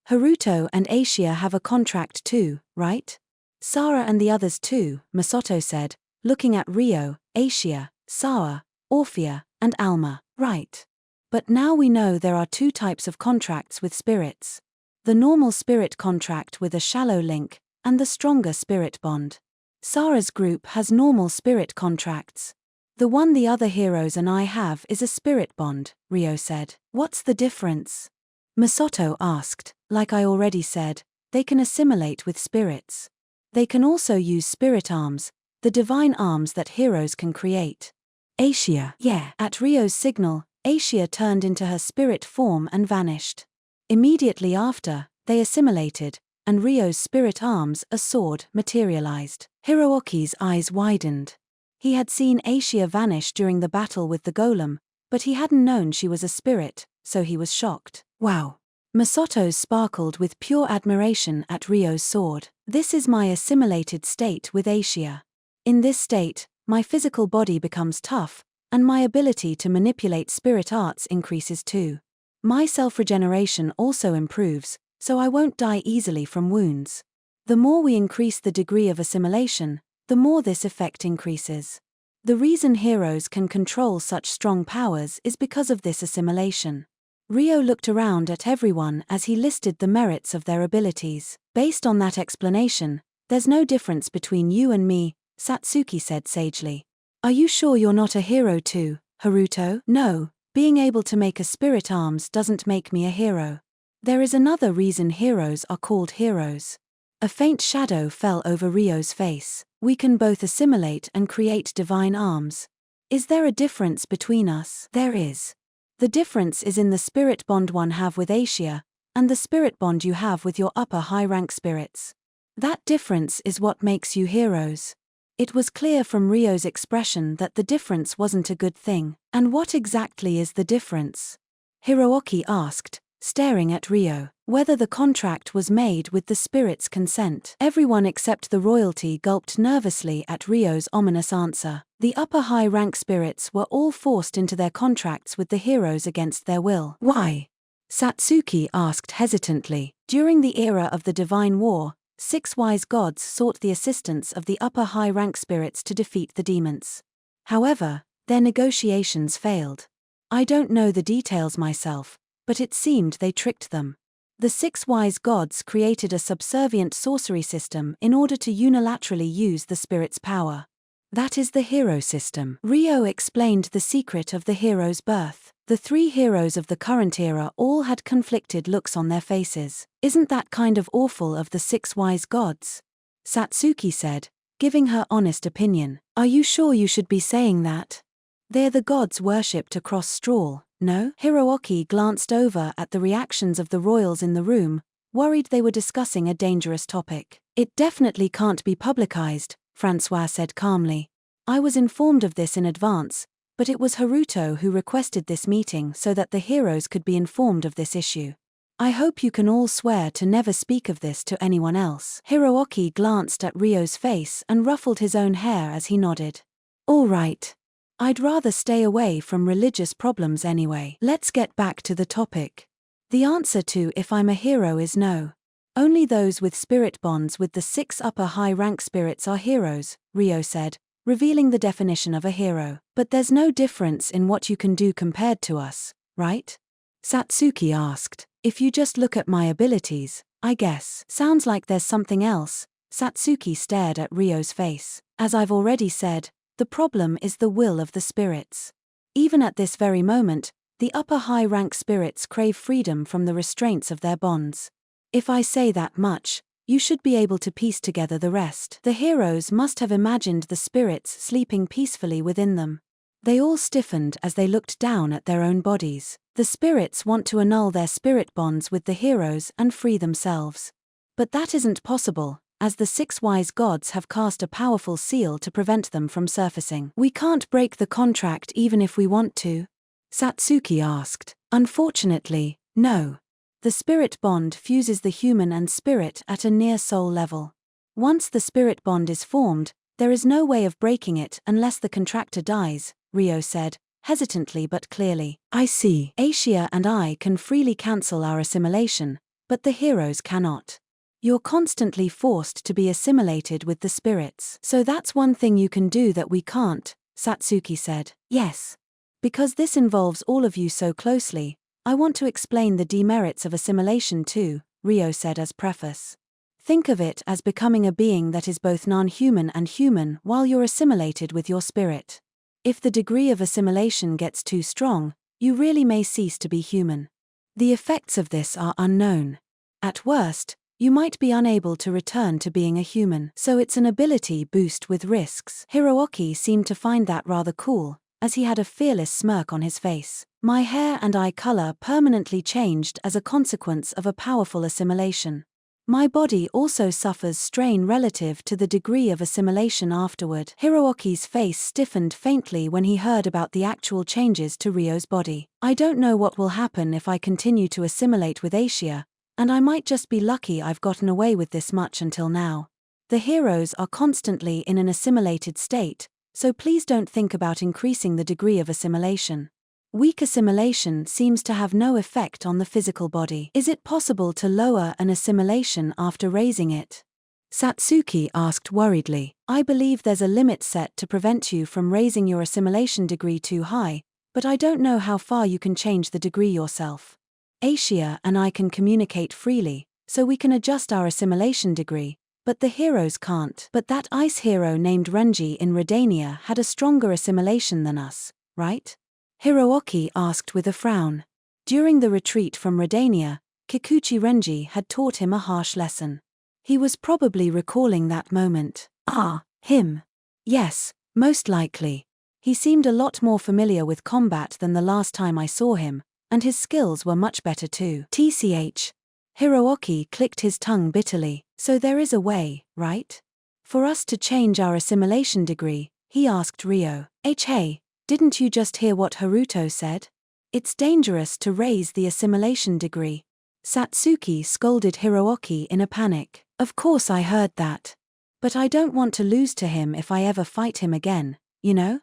S1: Haruto and Asia have a contract too, right? Sarah and the others too, Masato said, looking at Rio, Asia, Sarah, Orphea, and Alma. Right. But now we know there are 2 types of contracts with spirits. The normal spirit contract with a shallow link, and the stronger spirit bond. Sarah's group has normal spirit contracts. The one the other heroes and I have is a spirit bond, Rio said. What's the difference? Masato asked. Like I already said, they can assimilate with spirits. They can also use spirit arms, the divine arms that heroes can create. Asia. Yeah. At Rio's signal, Asia turned into her spirit form and vanished. Immediately after, they assimilated, and Rio's spirit arms, a sword, materialized. Hirooki's eyes widened. He had seen Asia vanish during the battle with the golem, but he hadn't known she was a spirit, so he was shocked. Wow. Masato's sparkled with pure admiration at Rio's sword. This is my assimilated state with Asia. In this state, my physical body becomes tough, and my ability to manipulate spirit arts increases too. My self-regeneration also improves, so I won't die easily from wounds. The more we increase the degree of assimilation, the more this effect increases. The reason heroes can control such strong powers is because of this assimilation. Rio looked around at everyone as he listed the merits of their abilities. Based on that explanation, there's no difference between you and me, Satsuki said sagely. Are you sure you're not a hero too, Haruto? No, being able to make a spirit arms doesn't make me a hero. There is another reason heroes are called heroes. A faint shadow fell over Rio's face. We can both assimilate and create divine arms. Is there a difference between us? There is. The difference is in the spirit bond one have with Asia, and the spirit bond you have with your upper high-rank spirits. That difference is what makes you heroes. It was clear from Rio's expression that the difference wasn't a good thing. And what exactly is the difference? Hirooki asked, staring at Rio. Whether the contract was made with the spirit's consent. Everyone except the royalty gulped nervously at Rio's ominous answer. The upper high-rank spirits were all forced into their contracts with the heroes against their will. Why? Satsuki asked hesitantly. During the era of the Divine War, 6 wise gods sought the assistance of the upper high-rank spirits to defeat the demons. However, their negotiations failed. I don't know the details myself, but it seemed they tricked them. The 6 wise gods created a subservient sorcery system in order to unilaterally use the spirit's power. That is the hero system. Ryo explained the secret of the hero's birth. The 3 heroes of the current era all had conflicted looks on their faces. Isn't that kind of awful of the 6 wise gods? Satsuki said, giving her honest opinion. Are you sure you should be saying that? They're the gods worshipped across straw, no? Hiroaki glanced over at the reactions of the royals in the room, worried they were discussing a dangerous topic. It definitely can't be publicized, Francois said calmly. I was informed of this in advance, but it was Haruto who requested this meeting so that the heroes could be informed of this issue. I hope you can all swear to never speak of this to anyone else. Hiroaki glanced at Ryo's face and ruffled his own hair as he nodded. All right. I'd rather stay away from religious problems anyway. Let's get back to the topic. The answer to if I'm a hero is no. Only those with spirit bonds with the 6 upper high-rank spirits are heroes, Ryo said, revealing the definition of a hero. But there's no difference in what you can do compared to us, right? Satsuki asked. If you just look at my abilities, I guess. Sounds like there's something else. Satsuki stared at Ryo's face. As I've already said, the problem is the will of the spirits. Even at this very moment, the upper high-rank spirits crave freedom from the restraints of their bonds. If I say that much, you should be able to piece together the rest. The heroes must have imagined the spirits sleeping peacefully within them. They all stiffened as they looked down at their own bodies. The spirits want to annul their spirit bonds with the heroes and free themselves. But that isn't possible, as the 6 wise gods have cast a powerful seal to prevent them from surfacing. We can't break the contract even if we want to? Satsuki asked. Unfortunately, no. The spirit bond fuses the human and spirit at a near-soul level. Once the spirit bond is formed, there is no way of breaking it unless the contractor dies, Ryo said, hesitantly but clearly. I see. Asia and I can freely cancel our assimilation, but the heroes cannot. You're constantly forced to be assimilated with the spirits. So that's one thing you can do that we can't, Satsuki said. Yes. Because this involves all of you so closely, I want to explain the demerits of assimilation too, Ryo said as preface. Think of it as becoming a being that is both non-human and human while you're assimilated with your spirit. If the degree of assimilation gets too strong, you really may cease to be human. The effects of this are unknown. At worst, you might be unable to return to being a human. So it's an ability boost with risks. Hiroaki seemed to find that rather cool, as he had a fearless smirk on his face. My hair and eye color permanently changed as a consequence of a powerful assimilation. My body also suffers strain relative to the degree of assimilation afterward. Hiroaki's face stiffened faintly when he heard about the actual changes to Ryo's body. I don't know what will happen if I continue to assimilate with Asia, and I might just be lucky I've gotten away with this much until now. The heroes are constantly in an assimilated state, so please don't think about increasing the degree of assimilation. Weak assimilation seems to have no effect on the physical body. Is it possible to lower an assimilation after raising it? Satsuki asked worriedly. I believe there's a limit set to prevent you from raising your assimilation degree too high, but I don't know how far you can change the degree yourself. Asia and I can communicate freely, so we can adjust our assimilation degree, but the heroes can't. But that ice hero named Renji in Redania had a stronger assimilation than us, right? Hiroaki asked with a frown. During the retreat from Redania, Kikuchi Renji had taught him a harsh lesson. He was probably recalling that moment. Ah, him. Yes, most likely. He seemed a lot more familiar with combat than the last time I saw him, and his skills were much better too. TCH. Hiroaki clicked his tongue bitterly. So there is a way, right? For us to change our assimilation degree, he asked Ryo. Hey, didn't you just hear what Haruto said? It's dangerous to raise the assimilation degree. Satsuki scolded Hiroaki in a panic. Of course I heard that. But I don't want to lose to him if I ever fight him again, you know?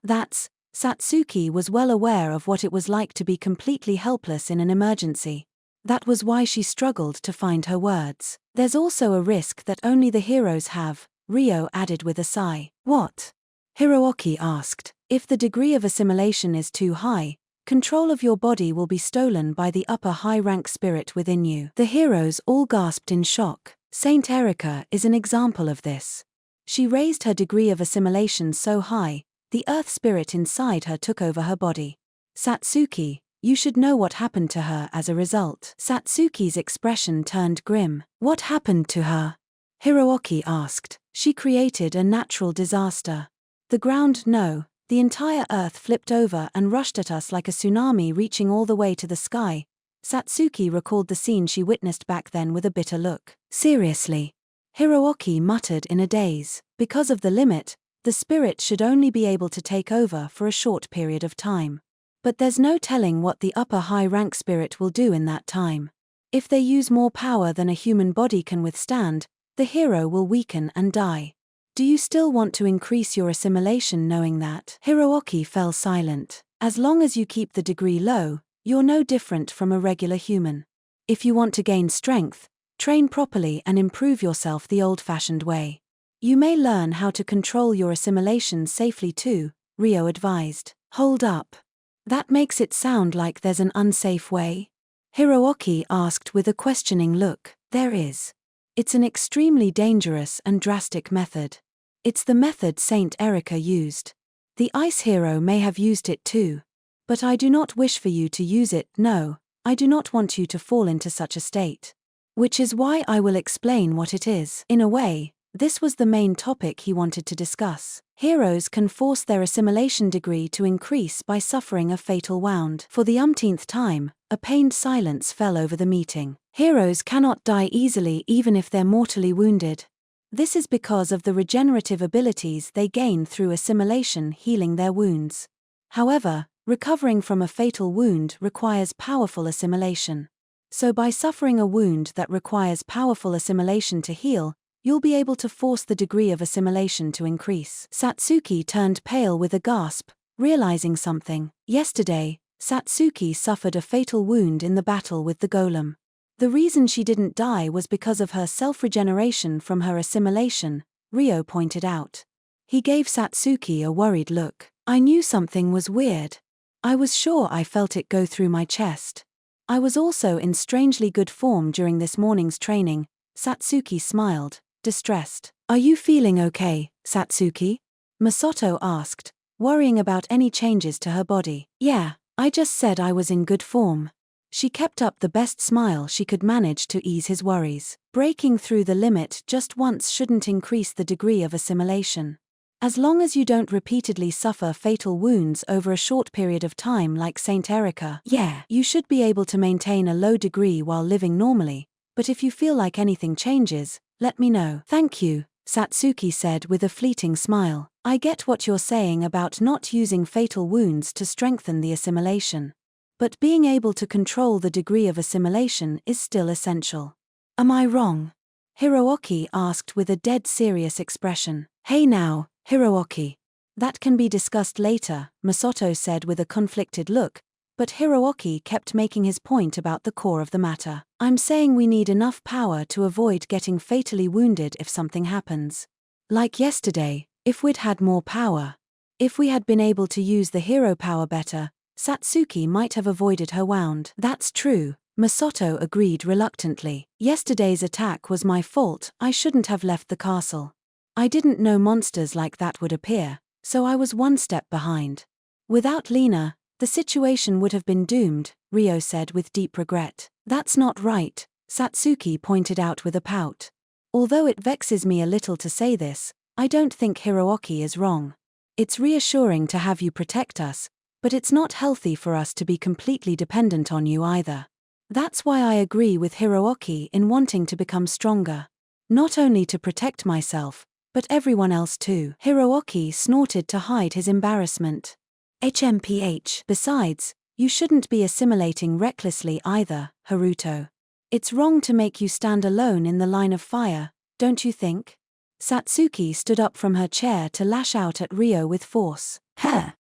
S1: Satsuki was well aware of what it was like to be completely helpless in an emergency. That was why she struggled to find her words. There's also a risk that only the heroes have, Ryo added with a sigh. What? Hiroaki asked. If the degree of assimilation is too high, Control of your body will be stolen by the upper high-rank spirit within you. The heroes all gasped in shock. Saint Erica is an example of this. She raised her degree of assimilation so high, the earth spirit inside her took over her body. Satsuki, you should know what happened to her as a result. Satsuki's expression turned grim. What happened to her? Hiroaki asked. She created a natural disaster. The ground, no. The entire earth flipped over and rushed at us like a tsunami reaching all the way to the sky. Satsuki recalled the scene she witnessed back then with a bitter look. Seriously? Hiroaki muttered in a daze. Because of the limit, the spirit should only be able to take over for a short period of time. But there's no telling what the upper high-rank spirit will do in that time. If they use more power than a human body can withstand, the hero will weaken and die. Do you still want to increase your assimilation knowing that? Hiroaki fell silent. As long as you keep the degree low, you're no different from a regular human. If you want to gain strength, train properly and improve yourself the old-fashioned way. You may learn how to control your assimilation safely too, Ryo advised. Hold up. That makes it sound like there's an unsafe way? Hiroaki asked with a questioning look. There is. It's an extremely dangerous and drastic method. It's the method Saint Erica used. The ice hero may have used it too. But I do not wish for you to use it, no, I do not want you to fall into such a state. Which is why I will explain what it is. In a way, this was the main topic he wanted to discuss. Heroes can force their assimilation degree to increase by suffering a fatal wound. For the umpteenth time, a pained silence fell over the meeting. Heroes cannot die easily even if they're mortally wounded. This is because of the regenerative abilities they gain through assimilation healing their wounds. However, recovering from a fatal wound requires powerful assimilation. So by suffering a wound that requires powerful assimilation to heal, you'll be able to force the degree of assimilation to increase. Satsuki turned pale with a gasp, realizing something. Yesterday, Satsuki suffered a fatal wound in the battle with the golem. The reason she didn't die was because of her self-regeneration from her assimilation, Ryo pointed out. He gave Satsuki a worried look. I knew something was weird. I was sure I felt it go through my chest. I was also in strangely good form during this morning's training. Satsuki smiled, distressed. Are you feeling okay, Satsuki? Masato asked, worrying about any changes to her body. Yeah, I just said I was in good form. She kept up the best smile she could manage to ease his worries. Breaking through the limit just once shouldn't increase the degree of assimilation. As long as you don't repeatedly suffer fatal wounds over a short period of time like Saint Erica, yeah, you should be able to maintain a low degree while living normally, but if you feel like anything changes, let me know. Thank you, Satsuki said with a fleeting smile. I get what you're saying about not using fatal wounds to strengthen the assimilation. But being able to control the degree of assimilation is still essential. Am I wrong? Hiroaki asked with a dead serious expression. Hey now, Hiroaki. That can be discussed later, Masato said with a conflicted look, but Hiroaki kept making his point about the core of the matter. I'm saying we need enough power to avoid getting fatally wounded if something happens. Like yesterday, if we'd had more power. If we had been able to use the hero power better, Satsuki might have avoided her wound. That's true, Masato agreed reluctantly. Yesterday's attack was my fault, I shouldn't have left the castle. I didn't know monsters like that would appear, so I was one step behind. Without Lena, the situation would have been doomed, Ryo said with deep regret. That's not right, Satsuki pointed out with a pout. Although it vexes me a little to say this, I don't think Hiroaki is wrong. It's reassuring to have you protect us, but it's not healthy for us to be completely dependent on you either. That's why I agree with Hiroaki in wanting to become stronger. Not only to protect myself, but everyone else too. Hiroaki snorted to hide his embarrassment. HMPH. Besides, you shouldn't be assimilating recklessly either, Haruto. It's wrong to make you stand alone in the line of fire, don't you think? Satsuki stood up from her chair to lash out at Ryo with force. Ha!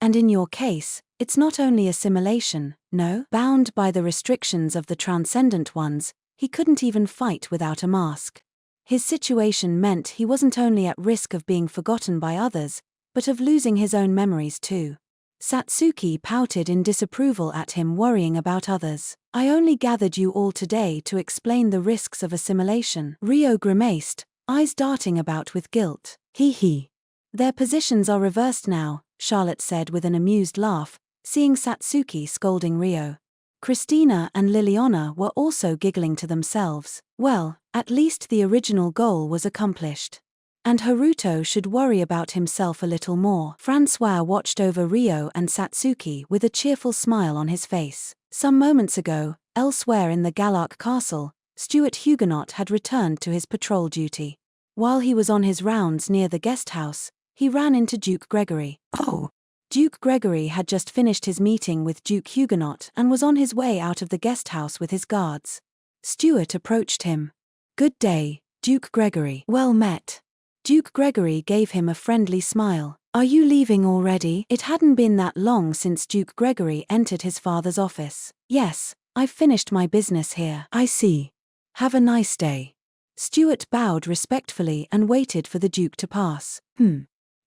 S1: And in your case, it's not only assimilation, no? Bound by the restrictions of the Transcendent Ones, he couldn't even fight without a mask. His situation meant he wasn't only at risk of being forgotten by others, but of losing his own memories too. Satsuki pouted in disapproval at him worrying about others. I only gathered you all today to explain the risks of assimilation. Ryo grimaced, eyes darting about with guilt. Hee hee. Their positions are reversed now, Charlotte said with an amused laugh, seeing Satsuki scolding Ryo. Christina and Liliana were also giggling to themselves. Well, at least the original goal was accomplished. And Haruto should worry about himself a little more. Francois watched over Ryo and Satsuki with a cheerful smile on his face. Some moments ago, elsewhere in the Galark Castle, Stuart Huguenot had returned to his patrol duty. While he was on his rounds near the guest house, he ran into Duke Gregory. Oh! Duke Gregory had just finished his meeting with Duke Huguenot and was on his way out of the guest house with his guards. Stuart approached him. Good day, Duke Gregory. Well met. Duke Gregory gave him a friendly smile. Are you leaving already? It hadn't been that long since Duke Gregory entered his father's office. Yes, I've finished my business here. I see. Have a nice day. Stuart bowed respectfully and waited for the Duke to pass.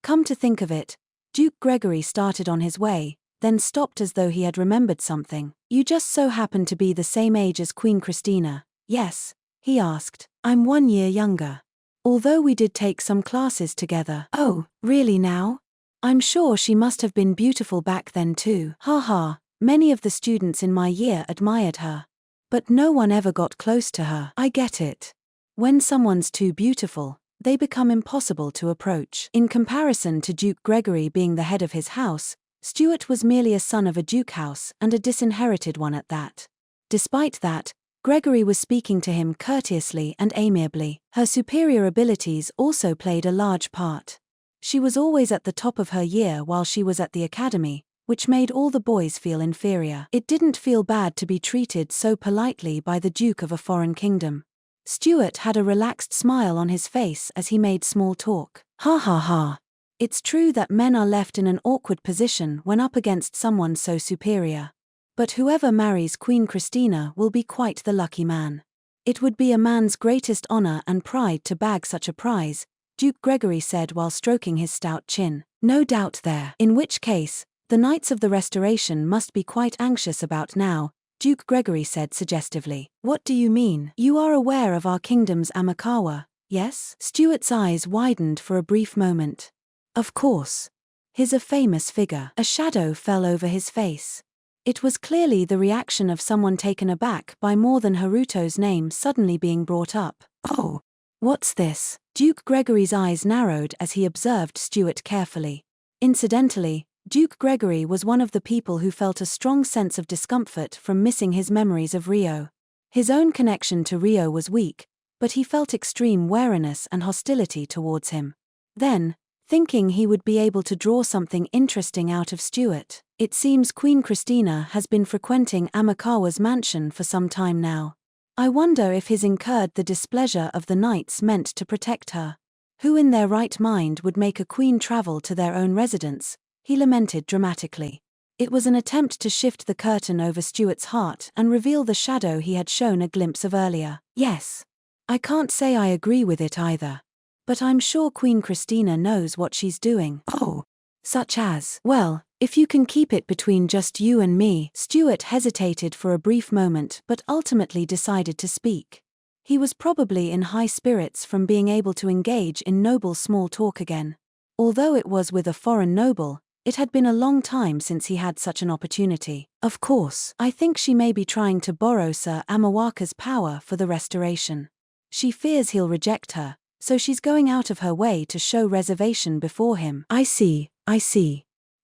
S1: Come to think of it, Duke Gregory started on his way, then stopped as though he had remembered something. You just so happen to be the same age as Queen Christina, yes? He asked. I'm 1 year younger. Although we did take some classes together. Oh, really now? I'm sure she must have been beautiful back then too. Ha, many of the students in my year admired her. But no one ever got close to her. I get it. When someone's too beautiful, they become impossible to approach. In comparison to Duke Gregory being the head of his house, Stuart was merely a son of a duke house and a disinherited one at that. Despite that, Gregory was speaking to him courteously and amiably. Her superior abilities also played a large part. She was always at the top of her year while she was at the academy, which made all the boys feel inferior. It didn't feel bad to be treated so politely by the Duke of a foreign kingdom. Stuart had a relaxed smile on his face as he made small talk. Ha. It's true that men are left in an awkward position when up against someone so superior. But whoever marries Queen Christina will be quite the lucky man. It would be a man's greatest honor and pride to bag such a prize, Duke Gregory said while stroking his stout chin. No doubt there. In which case, the Knights of the Restoration must be quite anxious about now, Duke Gregory said suggestively. What do you mean? You are aware of our kingdom's Amakawa, yes? Stuart's eyes widened for a brief moment. Of course. He's a famous figure. A shadow fell over his face. It was clearly the reaction of someone taken aback by more than Haruto's name suddenly being brought up. Oh, what's this? Duke Gregory's eyes narrowed as he observed Stuart carefully. Incidentally, Duke Gregory was one of the people who felt a strong sense of discomfort from missing his memories of Ryo. His own connection to Ryo was weak, but he felt extreme wariness and hostility towards him. Then, thinking he would be able to draw something interesting out of Stuart, it seems Queen Christina has been frequenting Amakawa's mansion for some time now. I wonder if he's incurred the displeasure of the knights meant to protect her. Who in their right mind would make a queen travel to their own residence? He lamented dramatically. It was an attempt to shift the curtain over Stuart's heart and reveal the shadow he had shown a glimpse of earlier. Yes. I can't say I agree with it either. But I'm sure Queen Christina knows what she's doing. Oh. Such as, well, if you can keep it between just you and me. Stuart hesitated for a brief moment but ultimately decided to speak. He was probably in high spirits from being able to engage in noble small talk again. Although it was with a foreign noble, it had been a long time since he had such an opportunity. Of course, I think she may be trying to borrow Sir Amawaka's power for the restoration. She fears he'll reject her, so she's going out of her way to show reservation before him. I see.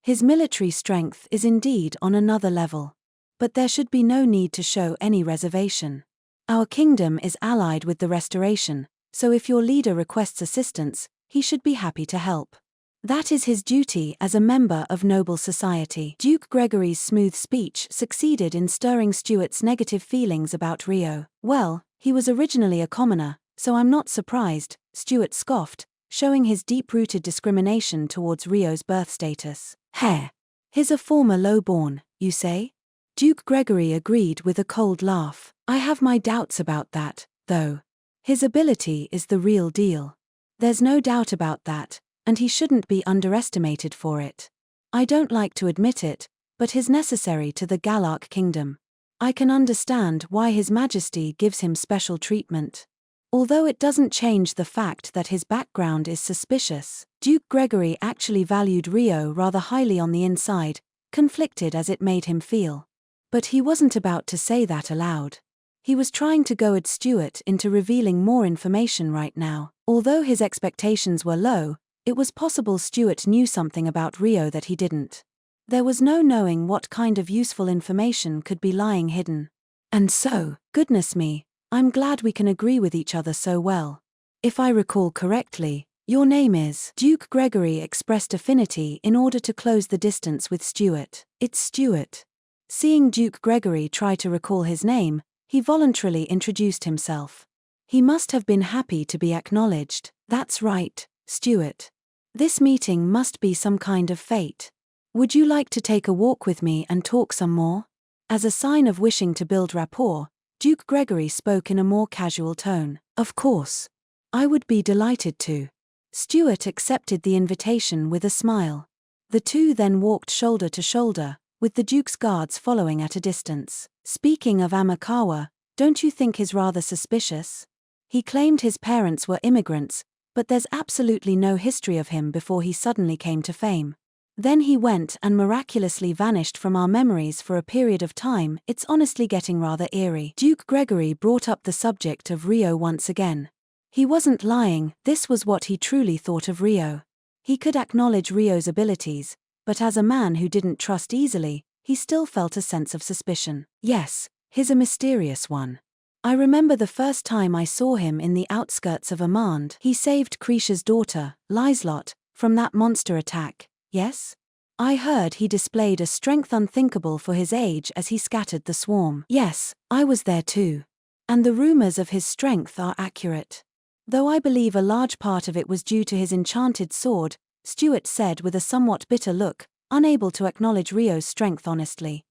S1: His military strength is indeed on another level. But there should be no need to show any reservation. Our kingdom is allied with the restoration, so if your leader requests assistance, he should be happy to help. That is his duty as a member of noble society. Duke Gregory's smooth speech succeeded in stirring Stuart's negative feelings about Ryo. Well, he was originally a commoner, so I'm not surprised, Stuart scoffed, showing his deep-rooted discrimination towards Ryo's birth status. He's a former lowborn, you say? Duke Gregory agreed with a cold laugh. I have my doubts about that, though. His ability is the real deal. There's no doubt about that, and he shouldn't be underestimated for it. I don't like to admit it, but he's necessary to the Galark kingdom. I can understand why His Majesty gives him special treatment. Although it doesn't change the fact that his background is suspicious, Duke Gregory actually valued Rio rather highly on the inside, conflicted as it made him feel. But he wasn't about to say that aloud. He was trying to goad Stuart into revealing more information right now. Although his expectations were low, it was possible Stuart knew something about Rio that he didn't. There was no knowing what kind of useful information could be lying hidden. And so, goodness me, I'm glad we can agree with each other so well. If I recall correctly, your name is… Duke Gregory expressed affinity in order to close the distance with Stuart. It's Stuart. Seeing Duke Gregory try to recall his name, he voluntarily introduced himself. He must have been happy to be acknowledged. That's right, Stuart. This meeting must be some kind of fate. Would you like to take a walk with me and talk some more? As a sign of wishing to build rapport, Duke Gregory spoke in a more casual tone. Of course. I would be delighted to. Stuart accepted the invitation with a smile. The two then walked shoulder to shoulder, with the Duke's guards following at a distance. Speaking of Amakawa, don't you think he's rather suspicious? He claimed his parents were immigrants, but there's absolutely no history of him before he suddenly came to fame. Then he went and miraculously vanished from our memories for a period of time. It's honestly getting rather eerie. Duke Gregory brought up the subject of Rio once again. He wasn't lying, this was what he truly thought of Rio. He could acknowledge Rio's abilities, but as a man who didn't trust easily, he still felt a sense of suspicion. Yes, he's a mysterious one. I remember the first time I saw him in the outskirts of Amand. He saved Krisha's daughter, Liselot, from that monster attack. Yes? I heard he displayed a strength unthinkable for his age as he scattered the swarm. Yes, I was there too. And the rumors of his strength are accurate. Though I believe a large part of it was due to his enchanted sword, Stuart said with a somewhat bitter look, unable to acknowledge Rio's strength honestly.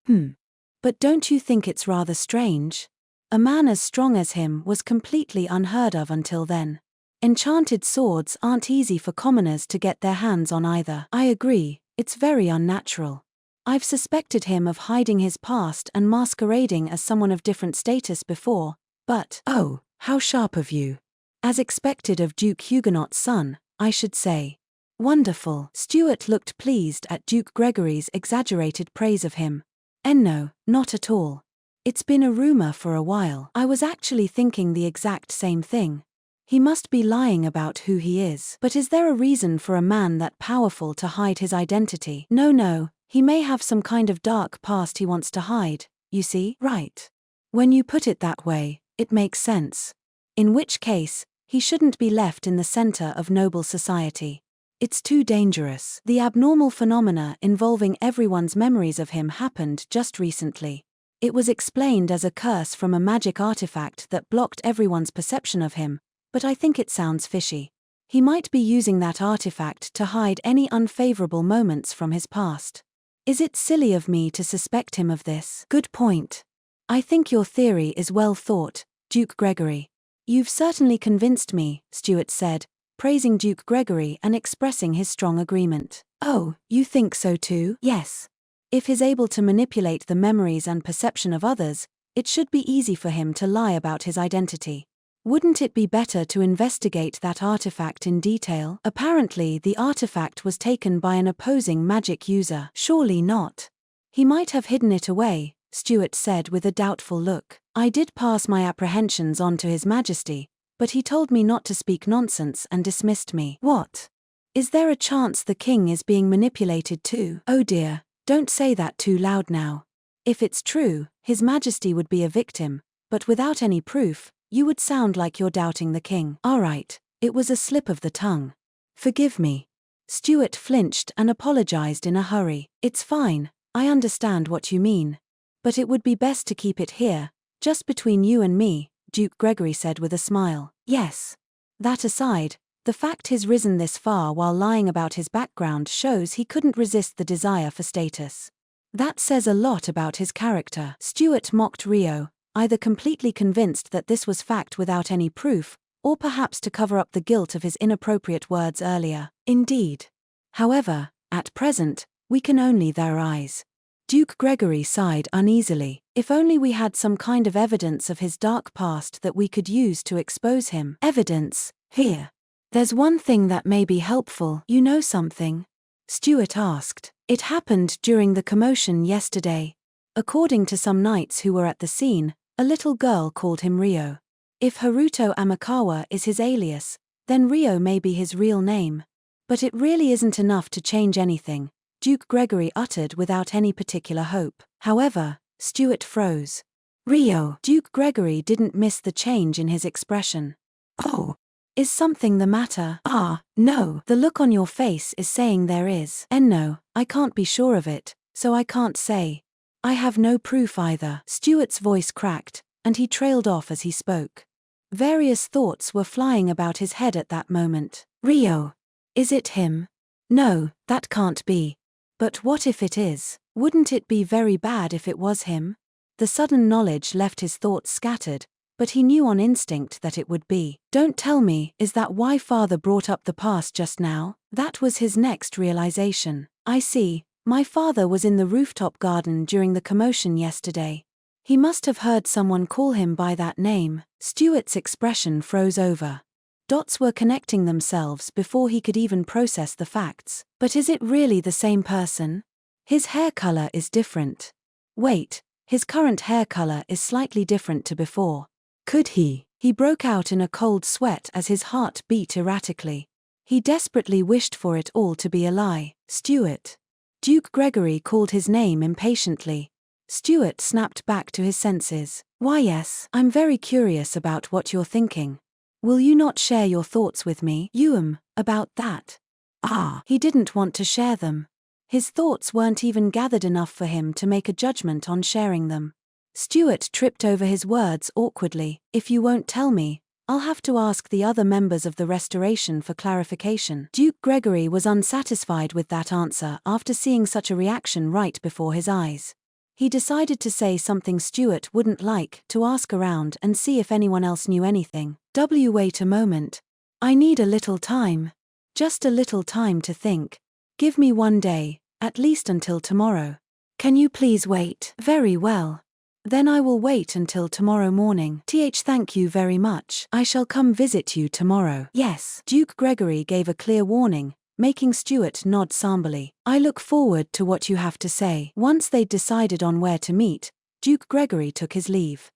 S1: But don't you think it's rather strange? A man as strong as him was completely unheard of until then. Enchanted swords aren't easy for commoners to get their hands on either. I agree, it's very unnatural. I've suspected him of hiding his past and masquerading as someone of different status before, but… Oh, how sharp of you. As expected of Duke Huguenot's son, I should say. Wonderful. Stuart looked pleased at Duke Gregory's exaggerated praise of him. No, not at all. It's been a rumor for a while. I was actually thinking the exact same thing. He must be lying about who he is. But is there a reason for a man that powerful to hide his identity? No, he may have some kind of dark past he wants to hide, you see? Right. When you put it that way, it makes sense. In which case, he shouldn't be left in the center of noble society. It's too dangerous. The abnormal phenomena involving everyone's memories of him happened just recently. It was explained as a curse from a magic artifact that blocked everyone's perception of him, but I think it sounds fishy. He might be using that artifact to hide any unfavorable moments from his past. Is it silly of me to suspect him of this? Good point. I think your theory is well thought, Duke Gregory. You've certainly convinced me, Stuart said, praising Duke Gregory and expressing his strong agreement. Oh, you think so too? Yes. If he's able to manipulate the memories and perception of others, it should be easy for him to lie about his identity. Wouldn't it be better to investigate that artifact in detail? Apparently, the artifact was taken by an opposing magic user. Surely not. He might have hidden it away, Stuart said with a doubtful look. I did pass my apprehensions on to His Majesty, but he told me not to speak nonsense and dismissed me. What? Is there a chance the king is being manipulated too? Oh dear, don't say that too loud now. If it's true, His Majesty would be a victim, but without any proof, you would sound like you're doubting the king. All right, it was a slip of the tongue. Forgive me. Stuart flinched and apologized in a hurry. It's fine, I understand what you mean. But it would be best to keep it here, just between you and me, Duke Gregory said with a smile. Yes. That aside, the fact he's risen this far while lying about his background shows he couldn't resist the desire for status. That says a lot about his character. Stuart mocked Rio, either completely convinced that this was fact without any proof, or perhaps to cover up the guilt of his inappropriate words earlier. Indeed. However, at present, We can only their eyes. Duke Gregory sighed uneasily. If only we had some kind of evidence of his dark past that we could use to expose him. Evidence? Here. There's one thing that may be helpful. You know something? Stuart asked. It happened during the commotion yesterday. According to some knights who were at the scene, a little girl called him Rio. If Haruto Amakawa is his alias, then Rio may be his real name. But it really isn't enough to change anything, Duke Gregory uttered without any particular hope. However, Stuart froze. Rio. Duke Gregory didn't miss the change in his expression. Oh. Is something the matter? No. The look on your face is saying there is. And no, I can't be sure of it, so I can't say. I have no proof either. Stuart's voice cracked, and he trailed off as he spoke. Various thoughts were flying about his head at that moment. Rio. Is it him? No, that can't be. But what if it is? Wouldn't it be very bad if it was him? The sudden knowledge left his thoughts scattered, but he knew on instinct that it would be. Don't tell me, is that why father brought up the past just now? That was his next realization. I see, my father was in the rooftop garden during the commotion yesterday. He must have heard someone call him by that name. Stuart's expression froze over. Dots were connecting themselves before he could even process the facts. But is it really the same person? His hair color is different. Wait, his current hair color is slightly different to before. Could he? He broke out in a cold sweat as his heart beat erratically. He desperately wished for it all to be a lie. Stuart. Duke Gregory called his name impatiently. Stuart snapped back to his senses. Why yes, I'm very curious about what you're thinking. Will you not share your thoughts with me? About that. He didn't want to share them. His thoughts weren't even gathered enough for him to make a judgment on sharing them. Stuart tripped over his words awkwardly. If you won't tell me, I'll have to ask the other members of the restoration for clarification. Duke Gregory was unsatisfied with that answer after seeing such a reaction right before his eyes. He decided to say something Stuart wouldn't like, to ask around and see if anyone else knew anything. Wait a moment. I need a little time. Just a little time to think. Give me one day, at least until tomorrow. Can you please wait? Very well. Then I will wait until tomorrow morning. Thank you very much. I shall come visit you tomorrow. Yes. Duke Gregory gave a clear warning, making Stuart nod somberly. I look forward to what you have to say. Once they'd decided on where to meet, Duke Gregory took his leave.